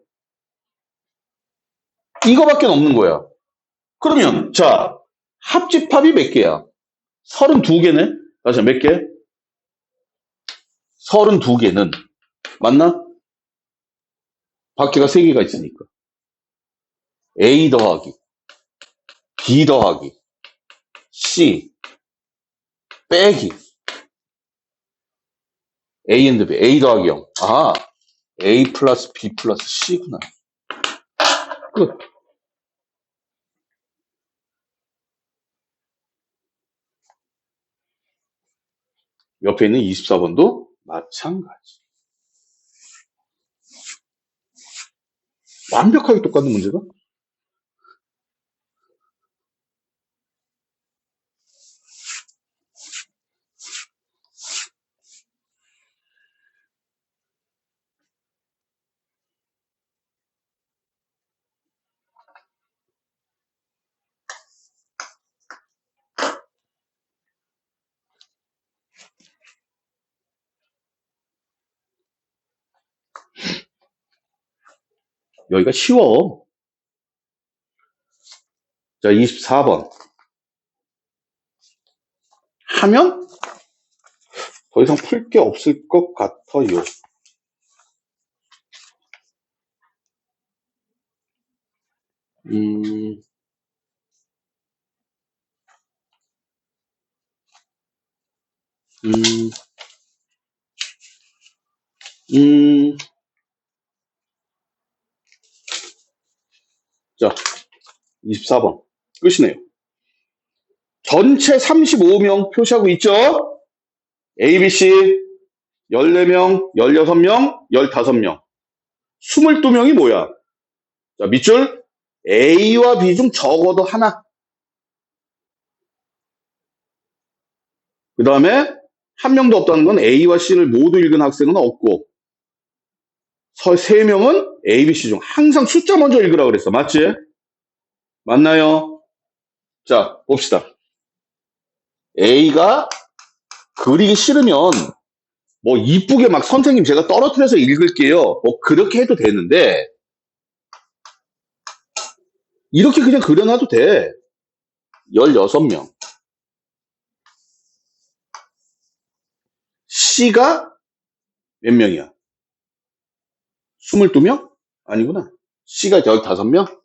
이거밖에 없는 거야. 그러면 자, 합집합이 몇 개야? 32개네? 다시 몇 개? 32개는 맞나? 밖에가 3개가 있으니까. A 더하기 B 더하기 C 빼기 A and B, A 더하기 0. 아, A 플러스 B 플러스 C구나. 끝. 옆에 있는 24번도 마찬가지. 완벽하게 똑같은 문제가? 여기가 쉬워. 자, 24번. 하면 더 이상 풀 게 없을 것 같아요. 음, 음, 음. 자, 24번. 끝이네요. 전체 35명 표시하고 있죠? ABC 14명, 16명, 15명. 22명이 뭐야? 자, 밑줄 A와 B 중 적어도 하나. 그 다음에 한 명도 없다는 건 A와 C를 모두 읽은 학생은 없고 3명은 A, B, C 중 항상 숫자 먼저 읽으라고 그랬어. 맞지? 맞나요? 자, 봅시다. A가 그리기 싫으면 뭐 이쁘게 막 선생님 제가 떨어뜨려서 읽을게요. 뭐 그렇게 해도 되는데 이렇게 그냥 그려놔도 돼. 16명. C가 몇 명이야? 22명? 아니구나. C가 15명?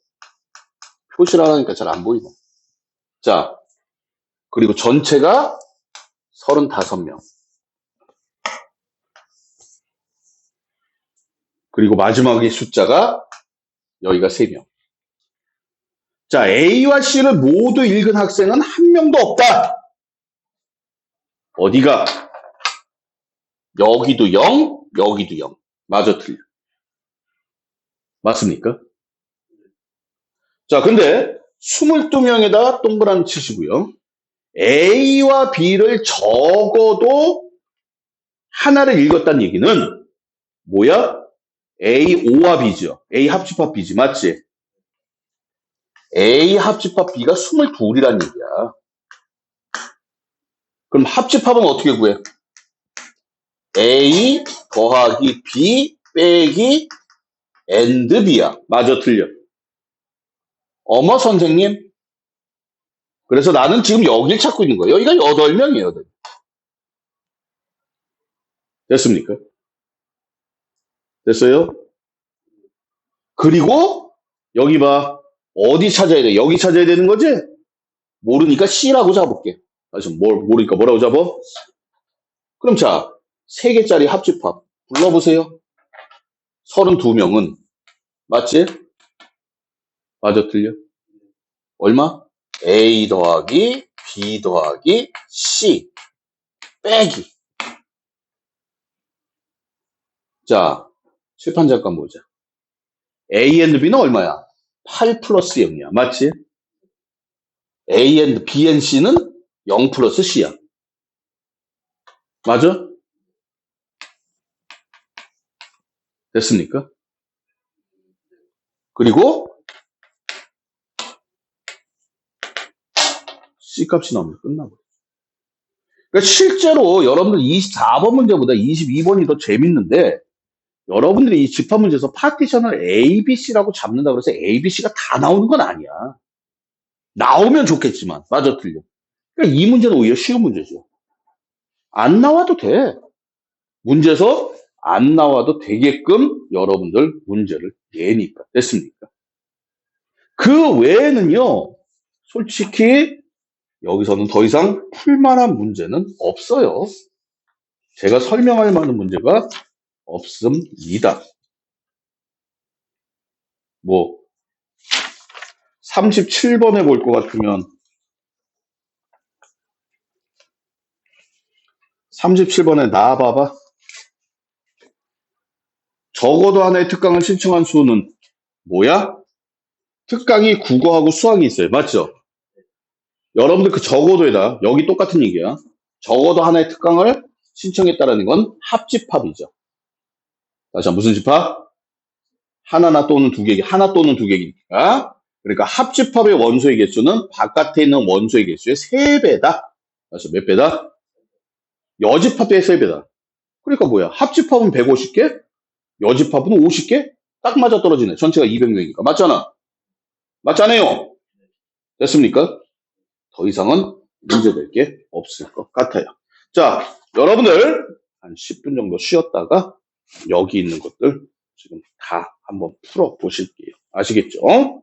표시를 하라니까 잘 안 보이네. 자, 그리고 전체가 35명. 그리고 마지막에 숫자가 여기가 3명. 자, A와 C를 모두 읽은 학생은 한 명도 없다. 어디가? 여기도 0, 여기도 0. 맞아, 틀려. 맞습니까? 자, 근데 22명에다 동그라미 치시고요. A와 B를 적어도 하나를 읽었다는 얘기는 뭐야? A5와 B죠. A 합집합 B지, 맞지? A 합집합 B가 22이란 얘기야. 그럼 합집합은 어떻게 구해? A 더하기 B 빼기 and B야. 맞아, 틀려? 어머, 선생님. 그래서 나는 지금 여길 찾고 있는 거예요. 여기가 8명이에요. 8. 됐습니까? 됐어요? 그리고 여기 봐. 어디 찾아야 돼? 여기 찾아야 되는 거지? 모르니까 C라고 잡을게. 다시 모르니까 뭐라고 잡어? 그럼 자, 3개짜리 합집합. 불러보세요. 32명은 맞지? 맞아, 틀려? 얼마? A 더하기 B 더하기 C 빼기. 자, 칠판 잠깐 보자. A and B는 얼마야? 8 플러스 0이야. 맞지? A and B and C는 0 플러스 C야. 맞아? 됐습니까? 그리고 C 값이 나오면 끝나버려. 그러니까 실제로 여러분들 24번 문제보다 22번이 더 재밌는데 여러분들이 이 집합 문제에서 파티션을 A, B, C라고 잡는다고 해서 A, B, C가 다 나오는 건 아니야. 나오면 좋겠지만 맞아 틀려. 그러니까 이 문제는 오히려 쉬운 문제죠. 안 나와도 돼. 문제에서 안 나와도 되게끔 여러분들 문제를 내니까. 됐습니까? 그 외에는요. 솔직히 여기서는 더 이상 풀만한 문제는 없어요. 제가 설명할 만한 문제가 없습니다. 뭐 37번에 볼 것 같으면 37번에 나와봐봐. 적어도 하나의 특강을 신청한 수는 뭐야? 특강이 국어하고 수학이 있어요. 맞죠? 여러분들 그 적어도에다 여기 똑같은 얘기야. 적어도 하나의 특강을 신청했다라는 건 합집합이죠. 자, 무슨 집합? 하나나 또는 두 개, 하나 또는 두 개니까. 그러니까 합집합의 원소의 개수는 바깥에 있는 원소의 개수의 3배다. 그래서 몇 배다? 여집합의 3배다. 그러니까 뭐야? 합집합은 150개, 여집합은 50개? 딱 맞아 떨어지네. 전체가 200명이니까. 맞잖아. 맞잖아요. 됐습니까? 더 이상은 문제될 게 없을 것 같아요. 자, 여러분들 한 10분 정도 쉬었다가 여기 있는 것들 지금 다 한번 풀어 보실게요. 아시겠죠?